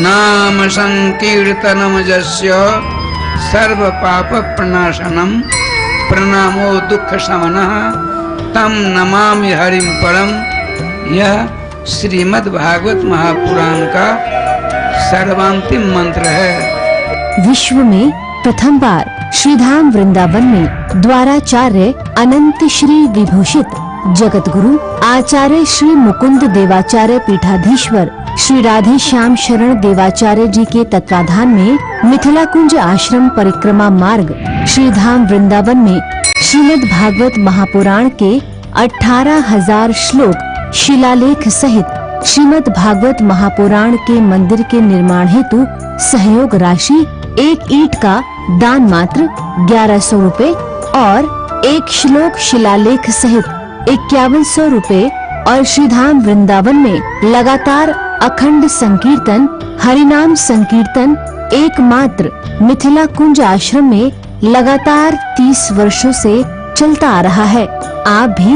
नाम संकीर्तनम जस्य सर्व पाप प्रणाशनम प्रणामो दुख शमनः तम नमामि हरिम परम। यह श्रीमद् भागवत महापुराण का सर्वांतिम मंत्र है। विश्व में प्रथम बार श्रीधाम वृंदावन में द्वाराचार्य अनंत श्री विभूषित जगत गुरु आचार्य श्री मुकुंद देवाचार्य पीठाधीश्वर श्री राधे श्याम शरण देवाचार्य जी के तत्वाधान में मिथिला कुंज आश्रम परिक्रमा मार्ग श्रीधाम वृंदावन में श्रीमद् भागवत महापुराण के 18,000 श्लोक शिलालेख सहित श्रीमद् भागवत महापुराण के मंदिर के निर्माण हेतु सहयोग राशि 1 ईंट का दान मात्र 1100 रुपए और 1 श्लोक शिलालेख सहित 5100 रुपए और श्रीधाम वृंदावन में लगातार अखंड संकीर्तन हरिनाम संकीर्तन एकमात्र मिथिला कुंज आश्रम में लगातार 30 वर्षों से चलता आ रहा है। आप भी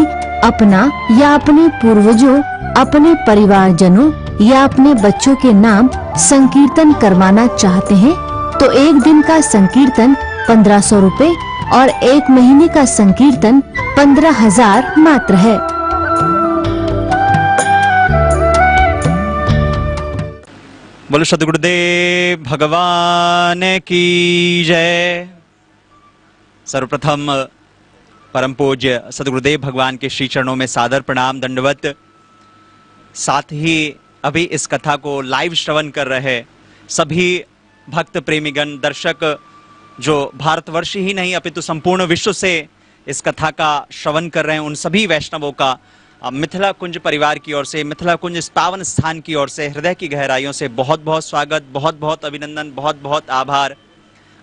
अपना या अपने पूर्वजों, अपने परिवारजनों या अपने बच्चों के नाम संकीर्तन करवाना चाहते हैं तो 1 दिन का संकीर्तन 1500 रुपए और 1 महीने का संकीर्तन 15,000 मात्र है। बोलो सद्गुरुदेव भगवान की जय। सर्वप्रथम परम पूज्य सद्गुरुदेव भगवान के श्री चरणों में सादर प्रणाम दंडवत। साथ ही अभी इस कथा को लाइव श्रवण कर रहे सभी भक्त प्रेमीगण दर्शक जो भारतवर्ष ही नहीं अपितु संपूर्ण विश्व से इस कथा का श्रवण कर रहे हैं, उन सभी वैष्णवों का मिथिला कुंज परिवार की ओर से, मिथिला कुंज इस पावन स्थान की ओर से हृदय की गहराइयों से बहुत बहुत स्वागत, बहुत बहुत अभिनंदन, बहुत बहुत आभार।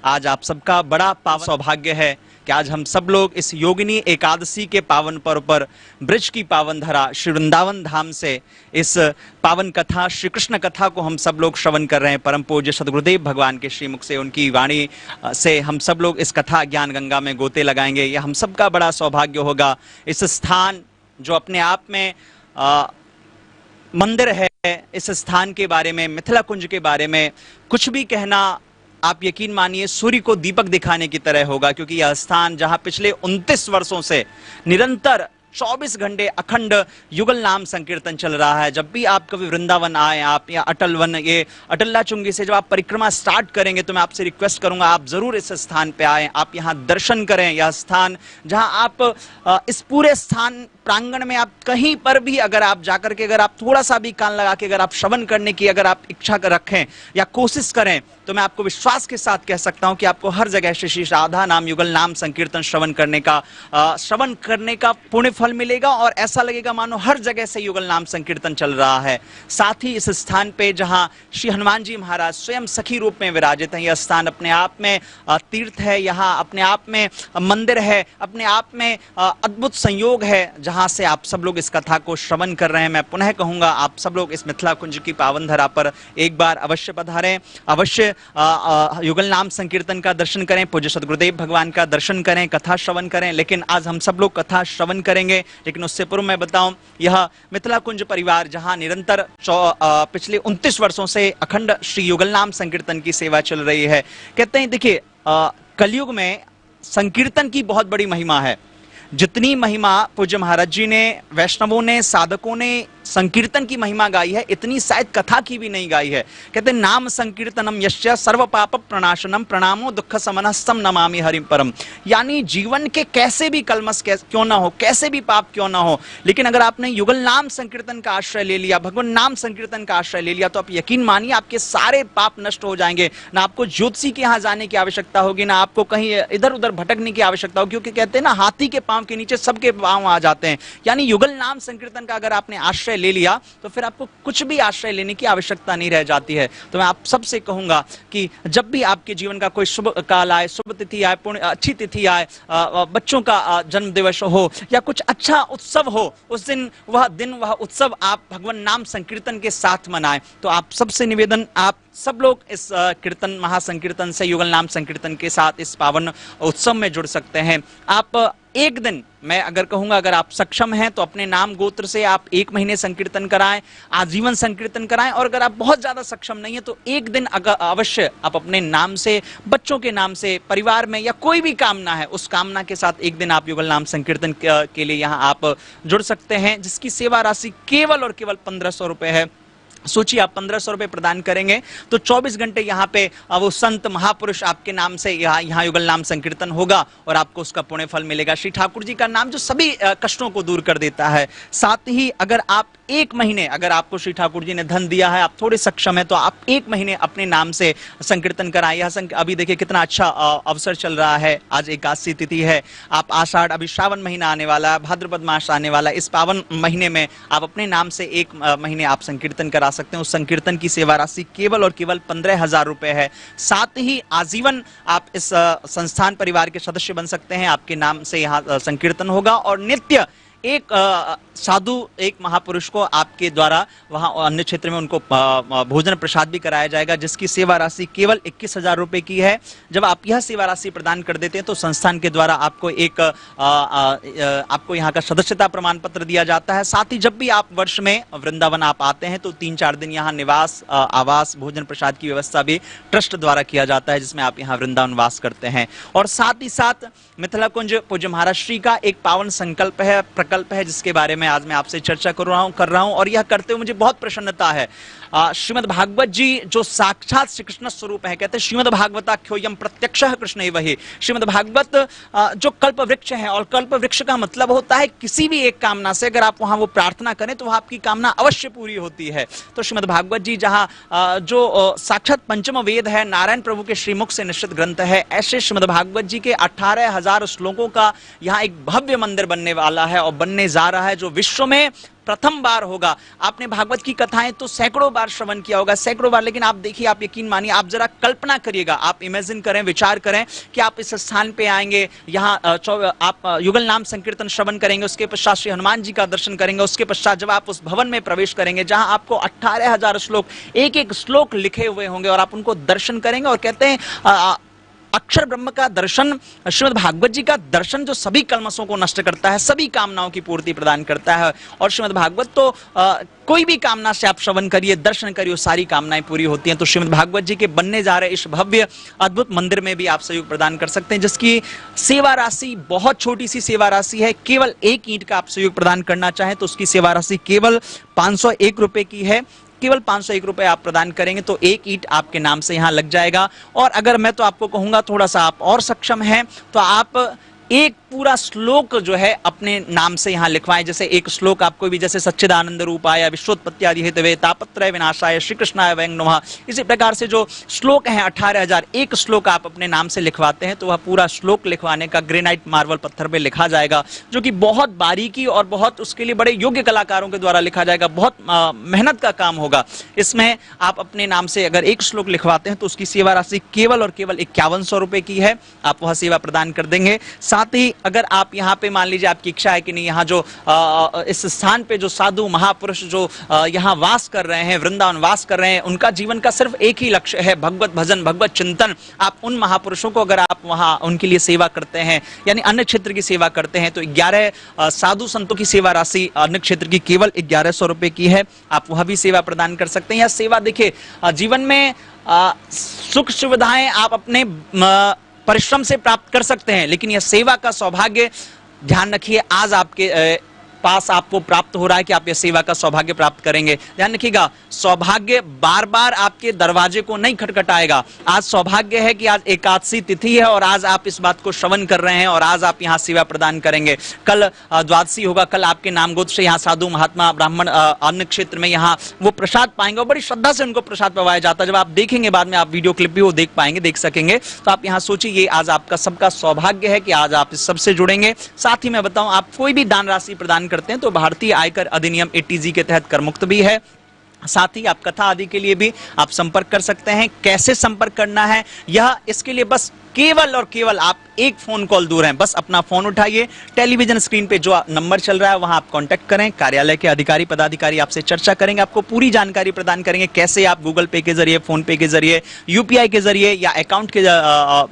आज आप सबका बड़ा पावन सौभाग्य है कि आज हम सब लोग इस योगिनी एकादशी के पावन पर्व पर ब्रज की पावन धरा श्री वृंदावन धाम से इस पावन कथा श्री कृष्ण कथा को हम सब लोग श्रवण कर रहे हैं। परम पूज्य सद्गुरुदेव भगवान के श्रीमुख से, उनकी वाणी से हम सब लोग इस कथा ज्ञान गंगा में गोते लगाएंगे। यह हम सबका बड़ा सौभाग्य होगा। इस स्थान जो अपने आप में मंदिर है, इस स्थान के बारे में, मिथिला कुंज के बारे में कुछ भी कहना आप यकीन मानिए सूर्य को दीपक दिखाने की तरह होगा, क्योंकि यह स्थान जहां पिछले 29 वर्षों से निरंतर 24 घंटे अखंड युगल नाम संकीर्तन चल रहा है। जब भी आप कभी वृंदावन आए, आप या अटल वन, ये अटल्ला चुंगी से जब आप परिक्रमा स्टार्ट करेंगे तो मैं आपसे रिक्वेस्ट करूंगा आप जरूर इस स्थान पे आए, आप यहाँ दर्शन करें। यह स्थान जहां आप इस पूरे स्थान प्रांगण में आप कहीं पर भी अगर आप जाकर के अगर आप थोड़ा सा भी कान लगा के अगर आप श्रवण करने की अगर आप इच्छा कर रखें या कोशिश करें तो मैं आपको विश्वास के साथ कह सकता हूं कि आपको हर जगह श्री राधा नाम युगल नाम संकीर्तन श्रवण करने का पुण्य फल मिलेगा और ऐसा लगेगा मानो हर जगह से युगल नाम संकीर्तन चल रहा है। साथ ही इस स्थान पे जहां श्री हनुमान जी महाराज स्वयं सखी रूप में विराजित हैं, यह स्थान अपने आप में तीर्थ है, यहाँ अपने आप में मंदिर है, अपने आप में अद्भुत संयोग है जहां से आप सब लोग इस कथा को श्रवण कर रहे हैं। मैं पुनः कहूंगा आप सब लोग इस मिथिला कुंज की पावन धरा पर एक बार अवश्य पधारें, अवश्य युगल नाम संकीर्तन का दर्शन करें, पूज्य सद्गुरुदेव भगवान का दर्शन करें, कथा श्रवण करें। लेकिन आज हम सब लोग कथा श्रवण करेंगे, लेकिन उससे पूर्व मैं बताऊं यह मिथिला कुंज परिवार जहां निरंतर पिछले 29 वर्षों से अखंड श्री युगल नाम संकीर्तन की सेवा चल रही है। कहते हैं देखिए कलयुग में संकीर्तन की बहुत बड़ी महिमा है। जितनी महिमा पूज्य महाराज जी ने, वैष्णवों ने, साधकों ने संकीर्तन की महिमा गाई है, इतनी शायद कथा की भी नहीं गाई है। कहते हैं नाम संकीर्तनम यस्य सर्व पाप प्रणाशनम प्रणामो दुख समनस्तम नमामि हरिम परम। यानी जीवन के कैसे भी कलमश क्यों ना हो, कैसे भी पाप क्यों ना हो, लेकिन अगर आपने युगल नाम संकीर्तन का आश्रय ले लिया, भगवान नाम संकीर्तन का आश्रय ले लिया, तो आप यकीन मानिए आपके सारे पाप नष्ट हो जाएंगे। ना आपको ज्योतिषी के यहाँ जाने की आवश्यकता होगी, ना आपको कहीं इधर उधर भटकने की आवश्यकता होगी, क्योंकि कहते हैं ना हाथी के पांव के नीचे सबके पांव आ जाते हैं। यानी युगल नाम संकीर्तन का अगर आपने आश्रय ले लिया तो फिर आपको कुछ भी आश्रय लेने की आवश्यकता नहीं रह जाती है। तो मैं आप सबसे कहूंगा कि जब भी आपके जीवन का कोई शुभ काल आए, शुभ तिथि आए, पुण्य अच्छी तिथि आए, बच्चों का जन्म दिवस हो या कुछ अच्छा उत्सव हो, उस दिन वह उत्सव आप भगवान नाम संकीर्तन के साथ मनाएं। तो आप सबसे निवेदन, आप सब लोग इस कीर्तन महासंकीर्तन से, युगल नाम संकीर्तन के साथ इस पावन उत्सव में जुड़ सकते हैं। आप एक दिन, मैं अगर कहूंगा, अगर आप सक्षम हैं तो अपने नाम गोत्र से आप 1 महीने संकीर्तन कराएं, आजीवन संकीर्तन कराएं। और अगर आप बहुत ज्यादा सक्षम नहीं है तो एक दिन अगर अवश्य आप अपने नाम से, बच्चों के नाम से, परिवार में या कोई भी कामना है उस कामना के साथ एक दिन आप युगल नाम संकीर्तन के लिए यहां आप जुड़ सकते हैं, जिसकी सेवा राशि केवल और केवल 1500 रुपए है। सोचिए, आप 1500 रुपए प्रदान करेंगे तो 24 घंटे यहाँ पे वो संत महापुरुष आपके नाम से यहाँ युगल नाम संकीर्तन होगा और आपको उसका पुण्य फल मिलेगा। श्री ठाकुर जी का नाम जो सभी कष्टों को दूर कर देता है। साथ ही अगर आप 1 महीने, अगर आपको श्री ठाकुर जी ने धन दिया है, आप थोड़े सक्षम है, तो आप 1 महीने अपने नाम से संकीर्तन कराएं। अभी देखिए कितना अच्छा अवसर चल रहा है। आज एकादशी तिथि है, आप आषाढ़, अभी श्रावण महीना आने वाला है, भाद्रपद मास आने वाला है। इस पावन महीने में आप अपने नाम से 1 महीने आप संकीर्तन करा सकते हैं। उस संकीर्तन की सेवा राशि केवल और केवल 15,000 रुपए है। साथ ही आजीवन आप इस संस्थान परिवार के सदस्य बन सकते हैं। आपके नाम से यहाँ संकीर्तन होगा और नित्य एक साधु, एक महापुरुष को आपके द्वारा वहां अन्य क्षेत्र में उनको भोजन प्रसाद भी कराया जाएगा, जिसकी सेवा राशि केवल 21,000 रुपए की है। जब आप यह सेवा राशि प्रदान कर देते हैं तो संस्थान के द्वारा आपको एक आपको यहाँ का सदस्यता प्रमाण पत्र दिया जाता है। साथ ही जब भी आप वर्ष में वृंदावन आप आते हैं तो 3-4 दिन यहाँ निवास, आवास, भोजन प्रसाद की व्यवस्था भी ट्रस्ट द्वारा किया जाता है, जिसमें आप यहाँ वृंदावन वास करते हैं। और साथ ही साथ मिथिला कुंज पूज्य महाराज श्री का एक पावन संकल्प है, प्रकल्प है, जिसके बारे में आज मैं आपसे चर्चा कर रहा हूं और यह करते हुए मुझे बहुत प्रसन्नता है। श्रीमद् भागवत जी जो साक्षात श्री कृष्ण स्वरूप है, कहते हैं श्रीमद् भागवताख्योयम प्रत्यक्षः कृष्ण एव हि। श्रीमद् भागवत जो कल्प वृक्ष है, और कल्प वृक्ष का मतलब होता है किसी भी एक कामना से अगर आप वहां वो प्रार्थना करें तो वह आपकी कामना अवश्य पूरी होती है। तो श्रीमद् भागवत जी जहां जो साक्षात पंचम वेद है, नारायण प्रभु के श्रीमुख से निश्चित ग्रंथ है, ऐसे श्रीमद् भागवत जी के 18,000 श्लोकों का यहाँ एक भव्य मंदिर बनने वाला है और बनने जा रहा है, जो विश्व में प्रथम बार होगा। आपने भागवत की कथाएं तो सैकड़ों बार श्रवण किया होगा, सैकड़ों बार, लेकिन आप देखिए, आप यकीन मानिए, आप जरा कल्पना करिएगा, आप इमेजिन करें, विचार करें कि आप इस स्थान पे आएंगे, यहाँ आप युगल नाम संकीर्तन श्रवण करेंगे, उसके पश्चात श्री हनुमान जी का दर्शन करेंगे, उसके पश्चात जब आप उस भवन में प्रवेश करेंगे जहां आपको 18,000 श्लोक, एक श्लोक लिखे हुए होंगे और आप उनको दर्शन करेंगे। और कहते हैं अक्षर ब्रह्म का दर्शन, श्रीमद् भागवत जी का दर्शन जो सभी कल्मशों को नष्ट करता है, सभी कामनाओं की पूर्ति प्रदान करता है। और श्रीमद् भागवत तो कोई भी कामना से आप श्रवण करिए, दर्शन करिए, सारी कामनाएं पूरी होती हैं। तो श्रीमद् भागवत जी के बनने जा रहे इस भव्य अद्भुत मंदिर में भी आप सहयोग प्रदान कर सकते हैं, जिसकी सेवा राशि बहुत छोटी सी सेवा राशि है। केवल 1 ईंट का आप सहयोग प्रदान करना चाहें तो उसकी सेवा राशि केवल 501 रुपए की है। केवल 501 रुपए आप प्रदान करेंगे तो 1 ईंट आपके नाम से यहां लग जाएगा। और अगर मैं तो आपको कहूंगा थोड़ा सा आप और सक्षम हैं तो आप एक पूरा श्लोक जो है अपने नाम से यहां लिखवाएं। जैसे एक श्लोक आपको भी, जैसे सच्चिदानंद रूपाय विश्वोत्पत्ति आदि हेतवे तापत्रय विनाशाय श्री कृष्णाय वयं नमः, इसी प्रकार से जो श्लोक हैं 18,000, एक श्लोक आप अपने नाम से लिखवाते हैं तो वह पूरा श्लोक लिखवाने का ग्रेनाइट मार्बल पत्थर पे लिखा जाएगा, जो कि बहुत बारीकी और बहुत उसके लिए बड़े योग्य कलाकारों के द्वारा लिखा जाएगा। बहुत मेहनत का काम होगा। इसमें आप अपने नाम से अगर एक श्लोक लिखवाते हैं तो उसकी सेवा राशि केवल और केवल 5100 रुपए की है। आप वह सेवा प्रदान कर देंगे। साथ ही अगर आप यहाँ पे मान लीजिए आपकी इच्छा है कि नहीं, यहाँ जो इस स्थान पे जो साधु महापुरुष जो यहाँ वास कर रहे हैं, वृंदावन वास कर रहे हैं, उनका जीवन का सिर्फ एक ही लक्ष्य है भगवत भजन, भगवत चिंतन। आप उन महापुरुषों को अगर आप वहाँ उनके लिए सेवा करते हैं, यानी अन्य क्षेत्र की सेवा करते हैं, तो 11 साधु संतों की सेवा राशि अन्य क्षेत्र की केवल 1100 रुपए की है। आप वह भी सेवा प्रदान कर सकते हैं। यह सेवा देखिए, जीवन में सुख सुविधाएं आप अपने परिश्रम से प्राप्त कर सकते हैं, लेकिन यह सेवा का सौभाग्य, ध्यान रखिए, आज आपके पास आपको प्राप्त हो रहा है कि आप यह सेवा का सौभाग्य प्राप्त करेंगे। ध्यान रखिएगा, सौभाग्य बार बार आपके दरवाजे को नहीं खटखटाएगा। आज सौभाग्य है कि आज एकादशी तिथि है और आज आप इस बात को श्रवण कर रहे हैं और आज आप यहाँ सेवा प्रदान करेंगे। कल द्वादशी होगा, कल आपके नाम गोत्र से यहाँ साधु महात्मा ब्राह्मण अन्य क्षेत्र में यहाँ वो प्रसाद पाएंगे और बड़ी श्रद्धा से उनको प्रसाद पवाया जाता है। जब आप देखेंगे बाद में, आप वीडियो क्लिप भी वो देख पाएंगे, देख सकेंगे। तो आप यहाँ सोचिए, ये आज आपका सबका सौभाग्य है कि आज आप इस सबसे जुड़ेंगे। साथ ही मैं बताऊं, आप कोई भी दान राशि प्रदान करते हैं तो भारतीय आयकर अधिनियम 80G के तहत कर मुक्त भी है। साथ ही आप कथा आदि के लिए भी आप संपर्क कर सकते हैं। कैसे संपर्क करना है, यह इसके लिए बस केवल और केवल आप एक फोन कॉल दूर हैं। बस अपना फोन उठाइए, टेलीविजन स्क्रीन पे जो नंबर चल रहा है वहां आप कांटेक्ट करें, कार्यालय के अधिकारी पदाधिकारी आपसे चर्चा करेंगे, आपको पूरी जानकारी प्रदान करेंगे कैसे आप गूगल पे के जरिए, फोन पे के जरिए, यूपीआई के जरिए या अकाउंट के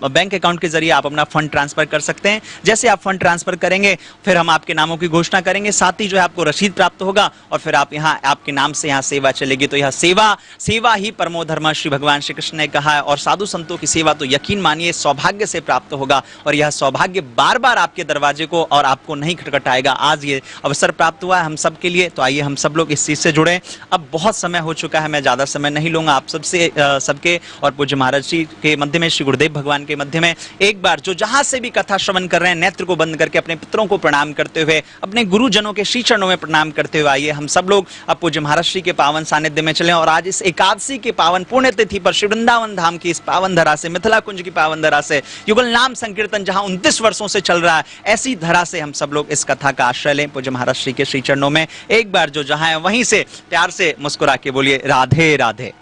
बैंक अकाउंट के जरिए आप अपना फंड ट्रांसफर कर सकते हैं। जैसे आप फंड ट्रांसफर करेंगे फिर हम आपके नामों की घोषणा करेंगे, साथ ही जो है आपको रसीद प्राप्त होगा और फिर आप यहाँ आपके नाम से यहाँ सेवा चलेगी। तो यह सेवा ही परमो धर्म श्री भगवान श्री कृष्ण ने कहा है, और साधु संतों की सेवा तो यकीन मानिए सौभाग्य से प्राप्त होगा, और यह सौभाग्य बार बार आपके दरवाजे को और आपको नहीं खटखटाएगा। आज ये अवसर प्राप्त हुआ है हम सब के लिए, तो आइए हम सब लोग इस चीज से जुड़े। अब बहुत समय हो चुका है, मैं ज्यादा समय नहीं लूंगा आप सबसे सबके और पूज्य महाराज जी के मध्य में, श्री गुरुदेव भगवान के मध्य में एक बार जो जहां से भी कथा श्रवण कर रहे हैं नेत्र को बंद करके अपने पितरों को प्रणाम करते हुए, अपने गुरुजनों के श्री चरणों में प्रणाम करते हुए आइए हम सब लोग अब पूज्य महाराज श्री के पावन सानिध्य में चलें। और आज इस एकादशी के पावन पुण्य तिथि पर श्री वृंदावन धाम की इस पावन धरा से, मिथिला कुंज की पावन धरा से, युगल नाम संकीर्तन जहां 29 वर्षों से चल रहा है, ऐसी धरा से हम सब लोग इस कथा का आश्रय लें पूज्य महाराज श्री के श्री चरणों में। एक बार जो जहां है वहीं से प्यार से मुस्कुरा के बोलिए राधे राधे।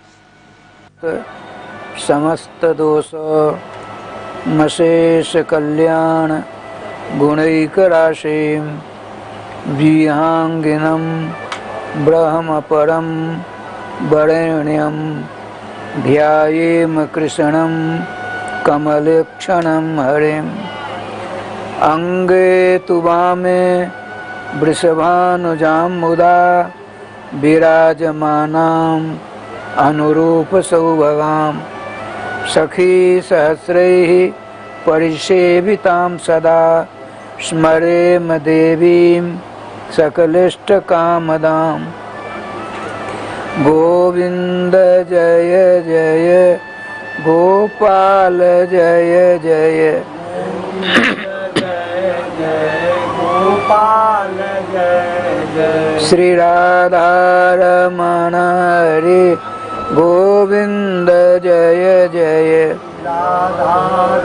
समस्त दोष मशेष कल्याण गुणैक राशिं विहांगिनम ब्रह्म परम वरेण्यम ध्यायेम कृष्णं कमलक्षणं हरिं अंगे तु वामे वृषभानुजां मुदा विराजमानां अनुरूप सौभगां सखी सहस्रैः परिसेवितां सदा स्मरेम देवीं सकलिष्टकामदां। गोविंद जय जय गोपाल जय जय गोपाल जय जय श्री राधा रमण हरे गोविंद जय जय राधा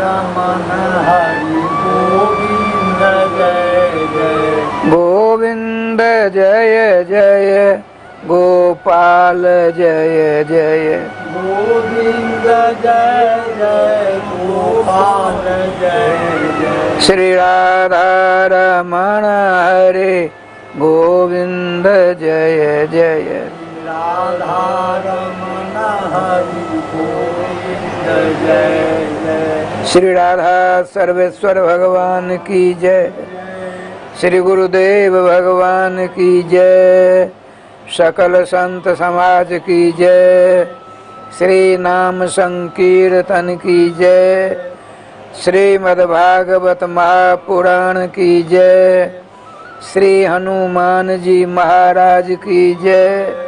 रमण हरि गोविंद जय जय गोविंद जय जय गोपाल जय जय गोविंद जय जय गोपाल जय जय श्री राधा रमण हरे गोविंद जय जय राधा रमण हरि गोविंद जय जय श्री राधा सर्वेश्वर भगवान की जय, श्री गुरुदेव भगवान की जय, सकल संत समाज की जय, श्री नाम संकीर्तन की जय, श्रीमद् भागवत महापुराण की जय, श्री हनुमान जी महाराज की जय।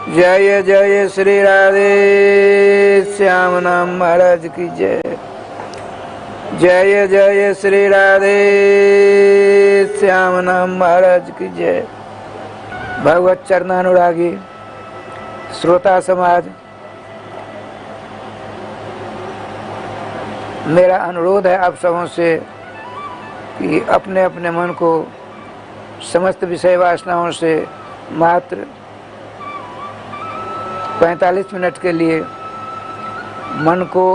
जय जय श्री राधे श्याम नाम महाराज की जय। जय जय श्री राधे श्याम नाम महाराज की जय। भगवत चरणानुरागी श्रोता समाज, मेरा अनुरोध है आप सबों से कि अपने अपने मन को समस्त विषय वासनाओं से मात्र 45 मिनट के लिए मन को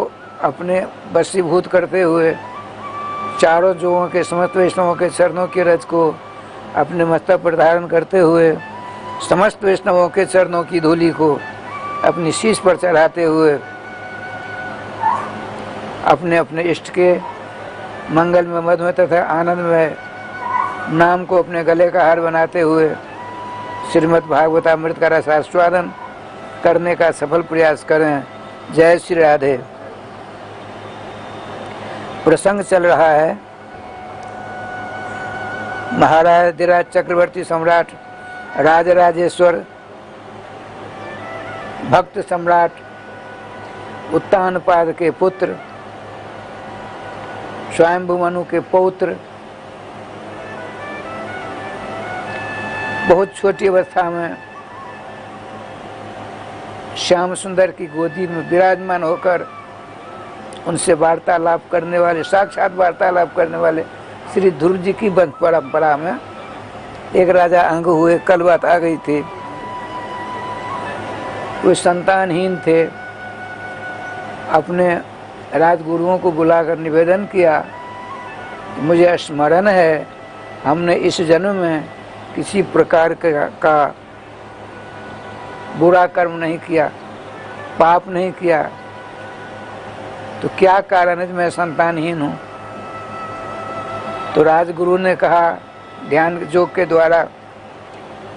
अपने वशीभूत करते हुए चारों जुगों के समस्त वैष्णवों के चरणों की रज को अपने मस्तक पर धारण करते हुए समस्त वैष्णवों के चरणों की धूलि को अपनी शीश पर चढ़ाते हुए अपने अपने इष्ट के मंगल में, मधुमय तथा आनंद में नाम को अपने गले का हार बनाते हुए श्रीमद् भागवतामृत का रसास्वादन करने का सफल प्रयास करें। जय श्री राधे। प्रसंग चल रहा है महाराज धीराज चक्रवर्ती सम्राट राजराजेश्वर भक्त सम्राट उत्तानपाद के पुत्र स्वयंभू मनु के पौत्र बहुत छोटी अवस्था में श्याम सुंदर की गोदी में विराजमान होकर उनसे वार्तालाप करने वाले, साक्षात वार्तालाप करने वाले श्री ध्रुव जी की वंश परंपरा में एक राजा अंग हुए। कल बात आ गई थी, वे संतानहीन थे, अपने राजगुरुओं को बुलाकर निवेदन किया, मुझे स्मरण है हमने इस जन्म में किसी प्रकार का बुरा कर्म नहीं किया, पाप नहीं किया, तो क्या कारण है मैं संतानहीन हूँ। तो राजगुरु ने कहा ध्यान योग के द्वारा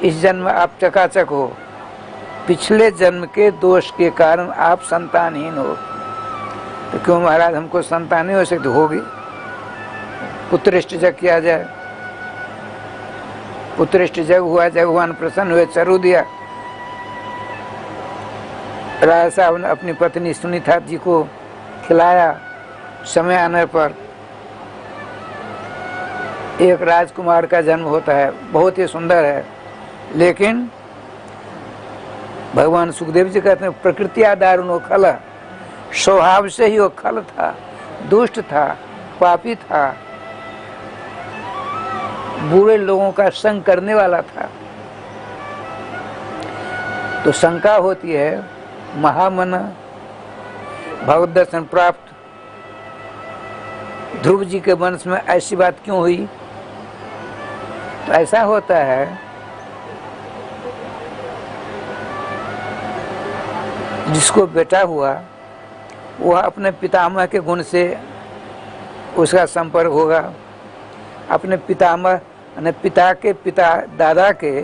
इस जन्म में आप चकाचक हो, पिछले जन्म के दोष के कारण आप संतानहीन हो। तो क्यों महाराज हमको संतान नहीं हो सकती? होगी, पुत्रिष्ट जग किया जाए। पुत्रिष्ट जग हुआ, भगवान प्रसन्न हुए, चरु दिया। राजा साहब ने अपनी पत्नी सुनीता जी को खिलाया। समय आने पर एक राजकुमार का जन्म होता है, बहुत ही सुंदर है। लेकिन भगवान सुखदेव जी कहते हैं प्रकृति दारुणो खल, स्वभाव से ही वो खल था, दुष्ट था, पापी था, बुरे लोगों का संग करने वाला था। तो शंका होती है महामना भगवत दर्शन प्राप्त ध्रुव जी के वंश में ऐसी बात क्यों हुई? तो ऐसा होता है जिसको बेटा हुआ वह अपने पितामह के गुण से उसका संपर्क होगा, अपने पितामह यानी पिता के पिता दादा के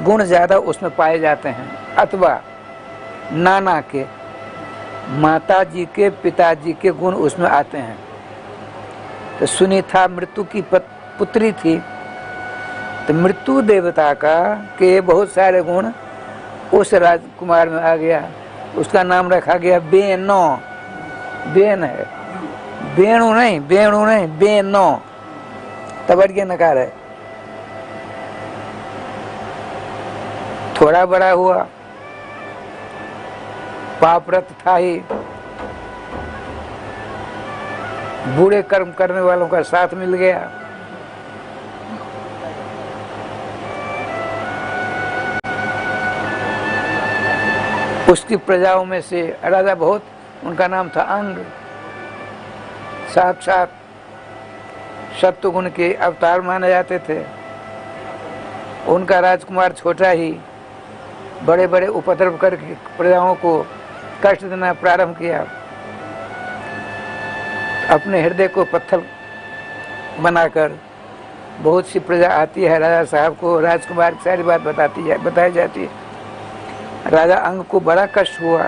गुण ज़्यादा उसमें पाए जाते हैं, अथवा नाना के माता जी के पिताजी के गुण उसमें आते हैं। तो सुनीता मृत्यु की पुत्री थी, तो मृत्यु देवता का के बहुत सारे गुण उस राजकुमार में आ गया। उसका नाम रखा गया बेनो। बेन है, बेणु नहीं, बेनो, तबड़िया नकार है। थोड़ा बड़ा हुआ, पापरत था ही, बुरे कर्म करने वालों का साथ मिल गया। उसकी प्रजाओं में से राजा बहुत, उनका नाम था अंग, साक्षात सत्वगुण के अवतार माने जाते थे। उनका राजकुमार छोटा ही बड़े बड़े उपद्रव करके प्रजाओं को कष्ट देना प्रारंभ किया। अपने हृदय को पत्थर बनाकर बहुत सी प्रजा आती है राजा साहब को, राजकुमार की सारी बात बताई जाती है। राजा अंग को बड़ा कष्ट हुआ।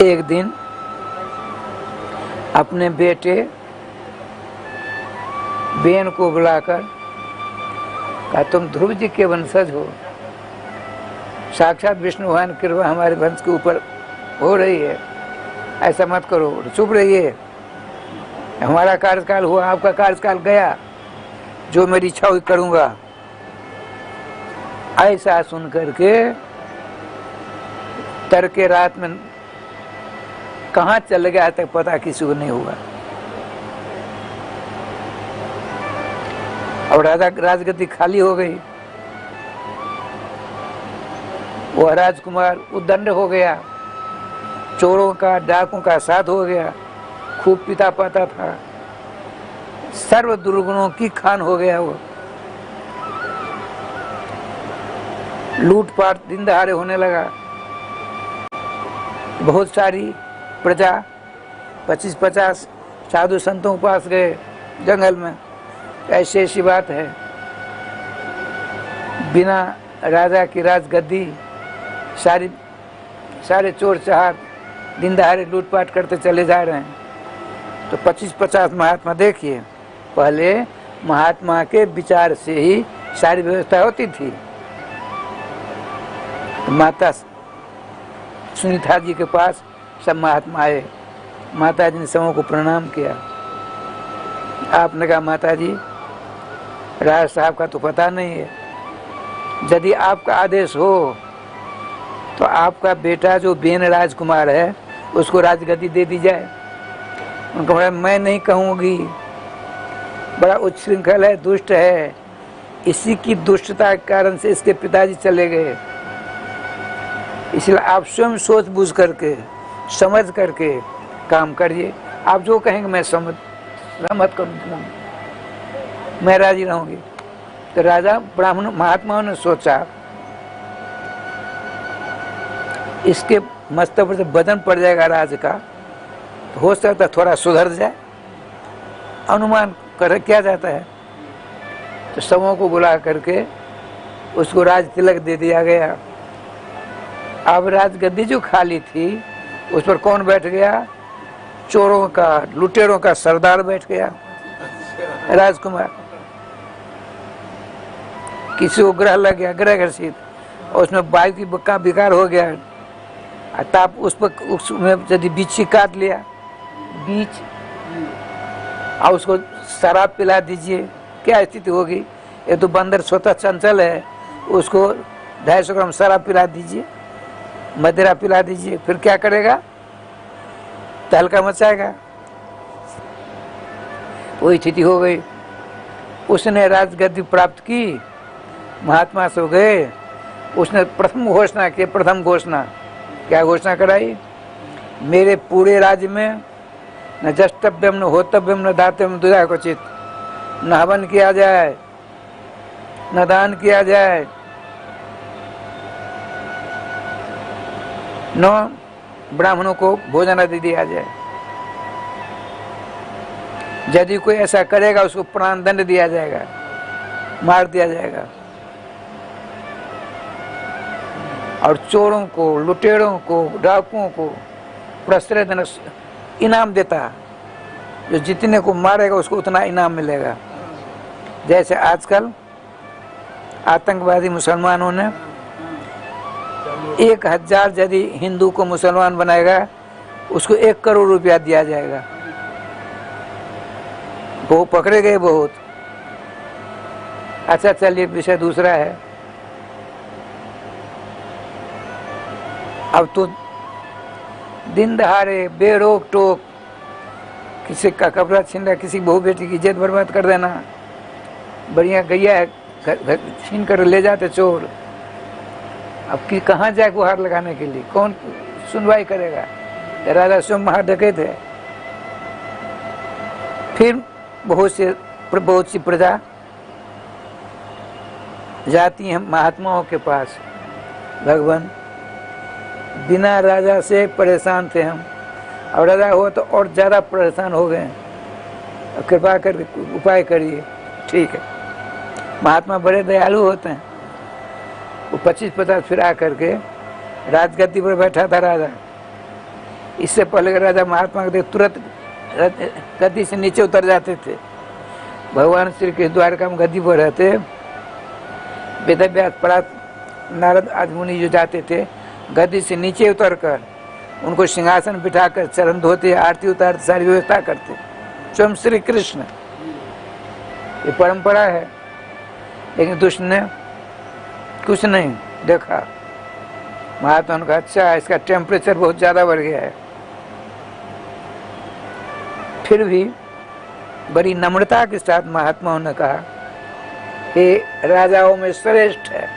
एक दिन अपने बेटे बेन को बुलाकर कहा तुम ध्रुव जी के वंशज हो, साक्षात विष्णु भगवान की कृपा हमारे वंश के ऊपर हो रही है, ऐसा मत करो, चुप रहिए। हमारा कार्यकाल हुआ, आपका कार्यकाल गया, जो मेरी इच्छा हुई करूंगा। ऐसा सुन करके तड़के रात में कहाँ चल गया तक पता किसी को नहीं हुआ। और राजगद्दी खाली हो गई। वह राजकुमार उद्दंड हो गया, चोरों का डाकुओं का साथ हो गया, खूब पिता पाता था, सर्व दुर्गुणों की खान हो गया। वो लूटपाट दिन दहाड़े होने लगा। बहुत सारी प्रजा 25-50 साधु संतों के पास गए जंगल में, ऐसी ऐसी बात है, बिना राजा की राजगद्दी सारे चोर चहार दिन दहाड़े लूटपाट करते चले जा रहे हैं। तो 25-50 महात्मा देखिए, पहले महात्मा के विचार से ही सारी व्यवस्था होती थी। माता सुनीता जी के पास सब महात्मा आए, माता जी ने सबों को प्रणाम किया। आपने कहा माता जी राजा साहब का तो पता नहीं है, यदि आपका आदेश हो तो आपका बेटा जो बेन राजकुमार है उसको राजगद्दी दे दी जाए। उनको बोला मैं नहीं कहूँगी, बड़ा उच्छृंखल है, दुष्ट है, इसी की दुष्टता के कारण से इसके पिताजी चले गए, इसलिए आप स्वयं सोच बूझ करके समझ करके काम करिए। आप जो कहेंगे मैं सहमत करूँ, मैं राजी रहूंगी। तो राजा ब्राह्मण महात्माओं ने सोचा इसके मस्तक पर से बदन पड़ जाएगा राज का, तो हो सकता है थोड़ा सुधर जाए, अनुमान कर किया जाता है। तो सबों को बुला करके उसको राज तिलक दे दिया गया। अब राजगद्दी जो खाली थी उस पर कौन बैठ गया? चोरों का, लुटेरों का सरदार बैठ गया, राजकुमार। किसी को ग्रह लग गया, ग्रह घर्षित, और उसमें वायु की बक्का विकार हो गया, ताप उस पर, उसमें यदि बीच काट लिया बीच, और उसको शराब पिला दीजिए, क्या स्थिति होगी? ये तो बंदर स्वतः चंचल है, उसको 250 ग्राम शराब पिला दीजिए, मदिरा पिला दीजिए, फिर क्या करेगा? तहलका मचाएगा। वही स्थिति हो गई। उसने राजगद्दी प्राप्त की, महात्मा से हो गए। उसने प्रथम घोषणा की, प्रथम घोषणा क्या घोषणा कराई? मेरे पूरे राज्य में न जष्टव्यम न होतव्यम न दातव्यम दुधा क्वचित, न हवन किया जाए, न दान किया जाए, न ब्राह्मणों को भोजन आदि दिया जाए। यदि कोई ऐसा करेगा उसको प्राण दंड दिया जाएगा, मार दिया जाएगा। और चोरों को, लुटेरों को, डाकुओं को प्रश्रय देना इनाम देता, जो जितने को मारेगा उसको उतना इनाम मिलेगा। जैसे आजकल आतंकवादी मुसलमानों ने 1000 यदि हिंदू को मुसलमान बनाएगा उसको 1 करोड़ रुपया दिया जाएगा। वो पकड़े गए बहुत। अच्छा चलिए, विषय दूसरा है। अब तो दिन दहाड़े बेरोक टोक किसी का कपड़ा छीन रहा, किसी बहू बेटी की इज्जत बर्बाद कर देना, बढ़िया गैया है छीन कर ले जाते चोर। अब कि कहाँ जाए गुहार लगाने के लिए? कौन सुनवाई करेगा? राजा स्वयं महाडकैत है। फिर बहुत सी प्रजा जाती है महात्माओं के पास, भगवान बिना राजा से परेशान थे हम, और राजा हुआ तो और ज़्यादा परेशान हो गए, कृपा कर उपाय करिए। ठीक है, महात्मा बड़े दयालु होते हैं। वो 25-50 फिर आ करके राजगद्दी पर बैठा था राजा। इससे पहले के राजा महात्मा को देख तुरंत गद्दी से नीचे उतर जाते थे। भगवान श्री कृष्ण द्वारका में गद्दी पर रहते, वेदव्यास परात नारद आदि मुनि जो जाते थे, गद्दी से नीचे उतरकर उनको सिंहासन बिठाकर चरण धोते, आरती उतारते, सारी व्यवस्था करते, स्वयं श्री कृष्ण। ये परंपरा है। लेकिन दुष्ट ने कुछ नहीं देखा। महात्मा ने कहा अच्छा इसका टेम्परेचर बहुत ज्यादा बढ़ गया है। फिर भी बड़ी नम्रता के साथ महात्माओं ने कहा, हे राजाओं में श्रेष्ठ है,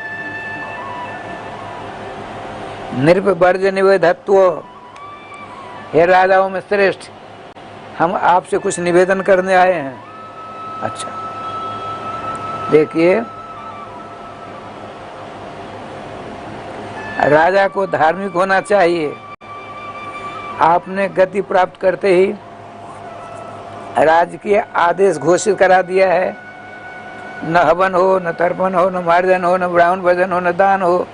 निर्वर्ज निवेदत्व, हे राजाओं में श्रेष्ठ, हम आपसे कुछ निवेदन करने आए हैं। अच्छा देखिए, राजा को धार्मिक होना चाहिए। आपने गति प्राप्त करते ही राजकीय आदेश घोषित करा दिया है, न हवन हो, न तर्पण हो, न मार्जन हो, न ब्राह्मण भजन हो, न दान हो,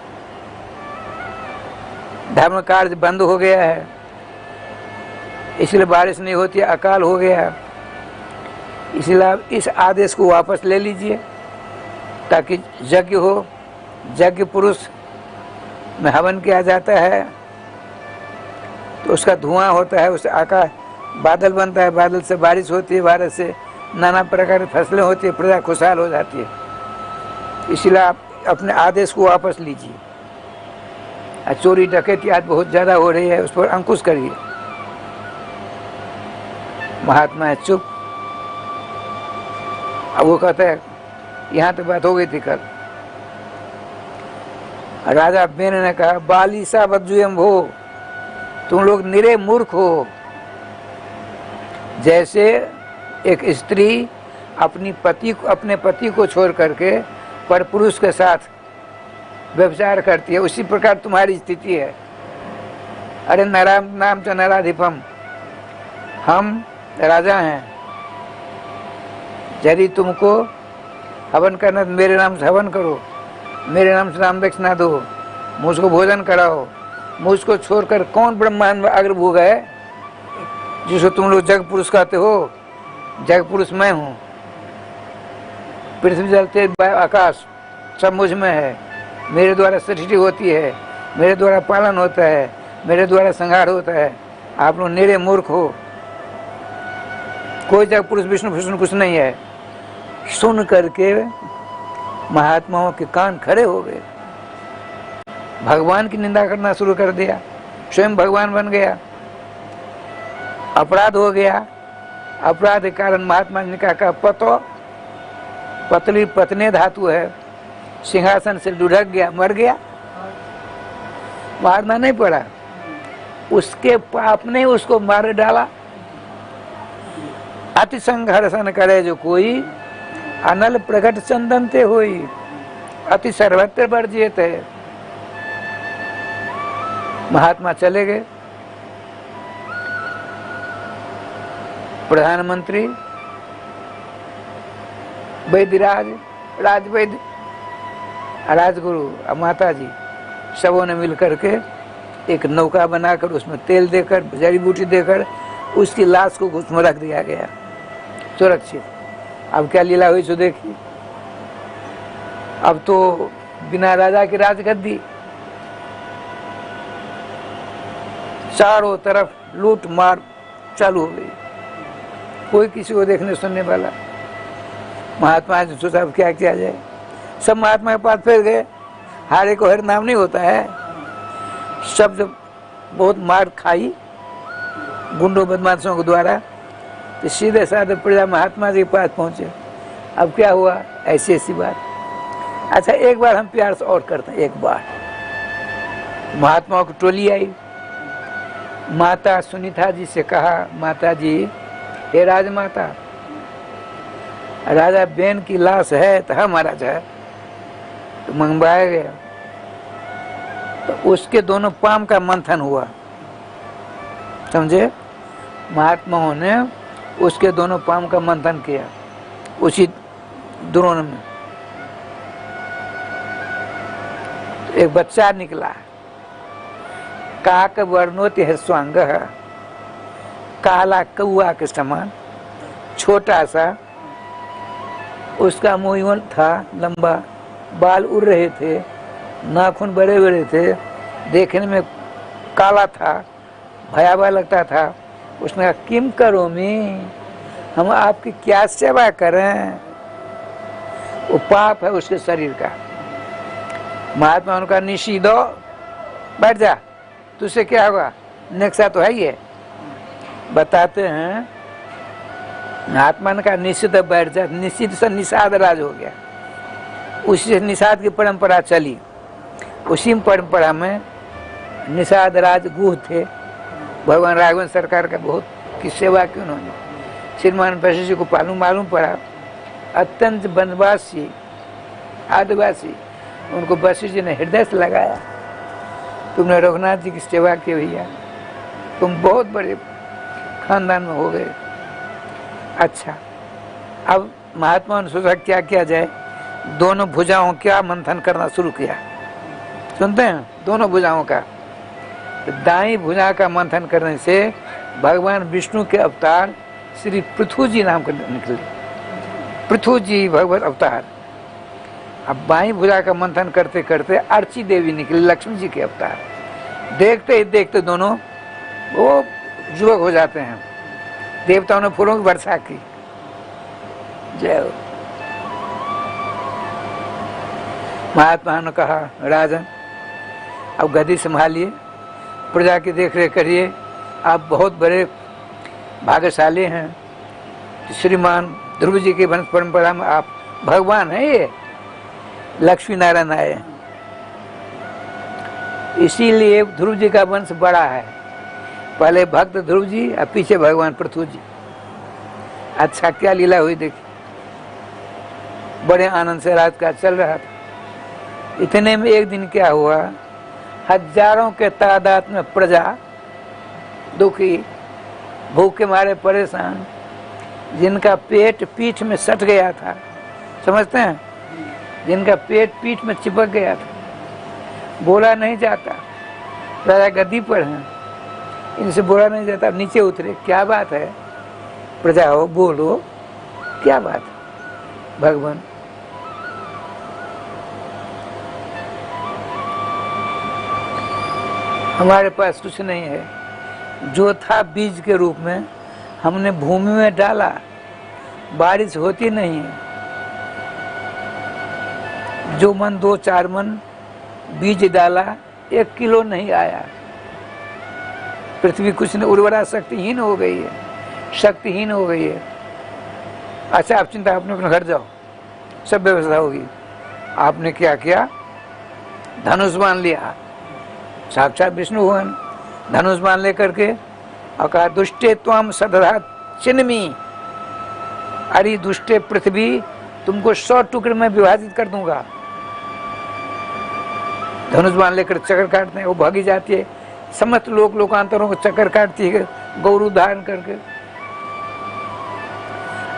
धर्म कार्य बंद हो गया है। इसलिए बारिश नहीं होती, अकाल हो गया। इसलिए आप इस आदेश को वापस ले लीजिए, ताकि यज्ञ हो, यज्ञ पुरुष में हवन किया जाता है तो उसका धुआं होता है, उससे आकाश बादल बनता है, बादल से बारिश होती है, बारिश से नाना प्रकार की फसलें होती है, प्रजा खुशहाल हो जाती है। इसलिए आप अपने आदेश को वापस लीजिए। चोरी डकैती आज बहुत ज्यादा हो रही है, उस पर अंकुश करिए। महात्मा है चुप। अब वो कहता है यहाँ तो बात हो गई थी कल। राजा बेन ने कहा, बाली सा बजुएम भो, तुम लोग निरे मूर्ख हो। जैसे एक स्त्री अपने पति को छोड़ करके पर पुरुष के साथ व्यभिचार करती है, उसी प्रकार तुम्हारी स्थिति है। अरे नाम च नराधिपम, हम राजा हैं, यदि तुमको हवन करना तो मेरे नाम से हवन करो, मेरे नाम से नाम दक्षिणा दो, मुझको भोजन कराओ। मुझको छोड़कर कौन ब्रह्मांड में अग्रभूग है जिसको तुम लोग जग पुरुष कहते हो? जग पुरुष मैं हूँ। पृथ्वी जल तेज वायु आकाश सब मुझ में है, मेरे द्वारा सृष्टि होती है, मेरे द्वारा पालन होता है, मेरे द्वारा संहार होता है। आप लोग निरे मूर्ख हो, कोई जग पुरुष विष्णु कुछ नहीं है। सुन करके महात्माओं के कान खड़े हो गए, भगवान की निंदा करना शुरू कर दिया, स्वयं भगवान बन गया, अपराध हो गया। अपराध के कारण महात्मा ने कहा पतली पतने धातु है, सिंहासन से लुढ़क गया, मर गया, मारना नहीं पड़ा, उसके पाप ने उसको मार डाला। अति संघर्षण करे जो कोई, अनल प्रकट चंदन ते होई, अति सर्वत्र वर्जित है। महात्मा चले गए। प्रधानमंत्री वैद्यराज, राजवैद्य, राजगुरु और माता जी सबों ने मिलकर के एक नौका बनाकर उसमें तेल देकर जड़ी बूटी देकर उसकी लाश को उसमें रख दिया गया सुरक्षित। अब क्या लीला हुई सो देखिए। अब तो बिना राजा की राजगद्दी, चारों तरफ लूट मार चालू हो गई, कोई किसी को देखने सुनने वाला। महात्मा ने सोचा अब क्या किया जाए। सब महात्मा के पास फिर गए, हारे को हर नाम नहीं होता है। सब जब बहुत मार खाई गुंडों बदमाशों के द्वारा, तो सीधे साधे प्रजा महात्मा जी के पास पहुंचे। अब क्या हुआ, ऐसी ऐसी बात। अच्छा एक बार हम प्यार से और करते हैं। एक बार महात्माओं की टोली आई, माता सुनीता जी से कहा, माता जी हे राजमाता, राजा बेन की लाश है तो हम महाराज है, तो मंगवाया गया। तो उसके दोनों पाम का मंथन हुआ, समझे। महात्माओं ने उसके दोनों पाम का मंथन किया उसी द्रोण में। तो एक बच्चा निकला, काक वर्णोति हृस्वांग, काला कौआ के समान छोटा सा, उसका मुंह था लंबा, बाल उड़ रहे थे, नाखून बड़े बड़े थे, देखने में काला था, भयावह लगता था। उसने कहा किम करो मैं, हम आपकी क्या सेवा करें। वो पाप है उसके शरीर का। महात्मा उनका निशी दो, बैठ जा, तुझसे क्या होगा, नेक्सा तो है ही है। बताते हैं महात्मा ने कहा निश्चित बैठ जा, निश्चित से निषाद राज हो गया। उसी से निषाद की परंपरा चली। उसी परंपरा में निषाद राज गुह थे, भगवान राघवेंद्र सरकार का बहुत की सेवा की उन्होंने। श्रीमान वशिष्ठ जी को मालूम पड़ा, अत्यंत वनवासी आदिवासी, उनको वशिष्ठ जी ने हृदय से लगाया, तुमने रघुनाथ जी की सेवा की भैया, तुम बहुत बड़े खानदान में हो गए। अच्छा अब महात्मा ने सोचा क्या किया जाए, दोनों भुजाओं का मंथन करना शुरू किया। सुनते हैं, दोनों भुजाओं का। दाई भुजा का मंथन करने से भगवान विष्णु के अवतार श्री पृथु जी नाम के निकले, पृथु जी भगवत अवतार। अब बाई भुजा का मंथन करते करते अर्ची देवी निकली, लक्ष्मी जी के अवतार। देखते ही देखते दोनों वो युवक हो जाते हैं। देवताओं ने फूलों की वर्षा की। जय हो। महात्मा ने कहा राजन अब गद्दी संभालिए, प्रजा की देखरेख करिए, आप बहुत बड़े भाग्यशाली हैं। श्रीमान ध्रुव जी की वंश परंपरा में आप भगवान हैं, ये लक्ष्मी नारायण आए, इसीलिए ध्रुव जी का वंश बड़ा है। पहले भक्त ध्रुव जी और पीछे भगवान पृथु जी। अच्छा क्या लीला हुई देखी, बड़े आनंद से रात का चल रहा था। इतने में एक दिन क्या हुआ, हजारों के तादाद में प्रजा दुखी, भूखे मारे परेशान, जिनका पेट पीठ में सट गया था, समझते हैं, जिनका पेट पीठ में चिपक गया था, बोला नहीं जाता, राजा गद्दी पर हैं, इनसे बोला नहीं जाता, नीचे उतरे, क्या बात है प्रजा हो, बोलो क्या बात है। भगवान हमारे पास कुछ नहीं है, जो था बीज के रूप में हमने भूमि में डाला, बारिश होती नहीं है। जो मन 2-4 मन बीज डाला, 1 किलो नहीं आया। पृथ्वी कुछ नहीं, उर्वरा शक्तिहीन हो गई है, शक्तिहीन हो गई है। अच्छा आप चिंता, अपने अपने घर जाओ, सब व्यवस्था होगी। आपने क्या किया, धनुष बांध लिया, साक्षात विष्णु भगवान धनुष बांध लेकर के और कहा दुष्टे त्वम सदधा चिन्मी, अरे दुष्टे पृथ्वी, तुमको 100 टुकड़े में विभाजित कर दूंगा। धनुष बांध लेकर चक्कर काटते हैं, वो भागी जाती है, समस्त लोकांतरों को चक्कर काटती है गौरू धारण करके।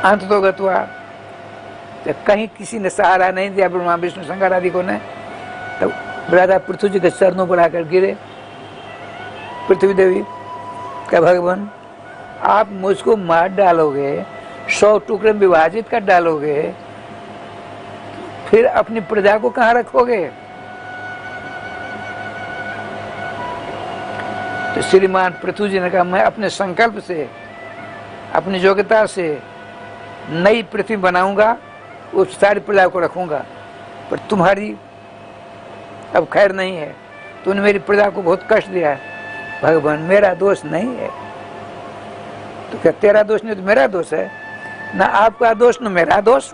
अंत तो गत्वा, कहीं किसी ने सहारा नहीं दिया ब्रह्मा विष्णु शंकर आदि को ने, तब राजा पृथ्वी जी के चरणों पर आकर गिरे। पृथ्वी देवी क्या भगवान, आप मुझको मार डालोगे, 100 टुकड़े में विभाजित कर डालोगे, फिर अपनी प्रजा को कहाँ रखोगे। तो श्रीमान पृथ्वी जी ने कहा मैं अपने संकल्प से, अपनी योग्यता से नई पृथ्वी बनाऊंगा, उस सारी प्रजा को रखूंगा, पर तुम्हारी अब खैर नहीं है, तूने मेरी प्रजा को बहुत कष्ट दिया है। भगवान मेरा दोष नहीं है। तो क्या तेरा दोष नहीं तो मेरा दोष है, ना आपका दोष ना मेरा दोष।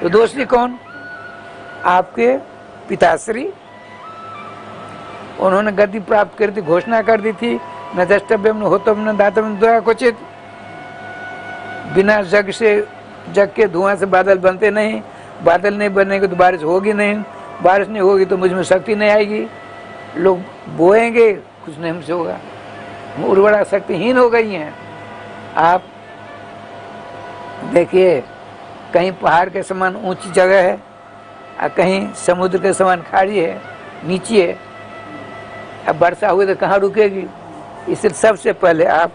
तो दोषी कौन, आपके पिताश्री, उन्होंने गद्दी प्राप्त कर दी, घोषणा कर दी थी, न द्रष्टव्यम न होतव्यम न दातव्यम द्वारा क्वचित। बिना जग से, जग के धुआं से बादल बनते नहीं, बादल नहीं बनेंगे तो बारिश होगी नहीं, बारिश नहीं होगी तो मुझ में शक्ति नहीं आएगी, लोग बोएंगे कुछ नहीं हमसे होगा, हम उर्वरा शक्तिहीन हो गई हैं। आप देखिए, कहीं पहाड़ के समान ऊंची जगह है और कहीं समुद्र के समान खाड़ी है, नीचे है। अब वर्षा हुई तो कहाँ रुकेगी। इसलिए सबसे पहले आप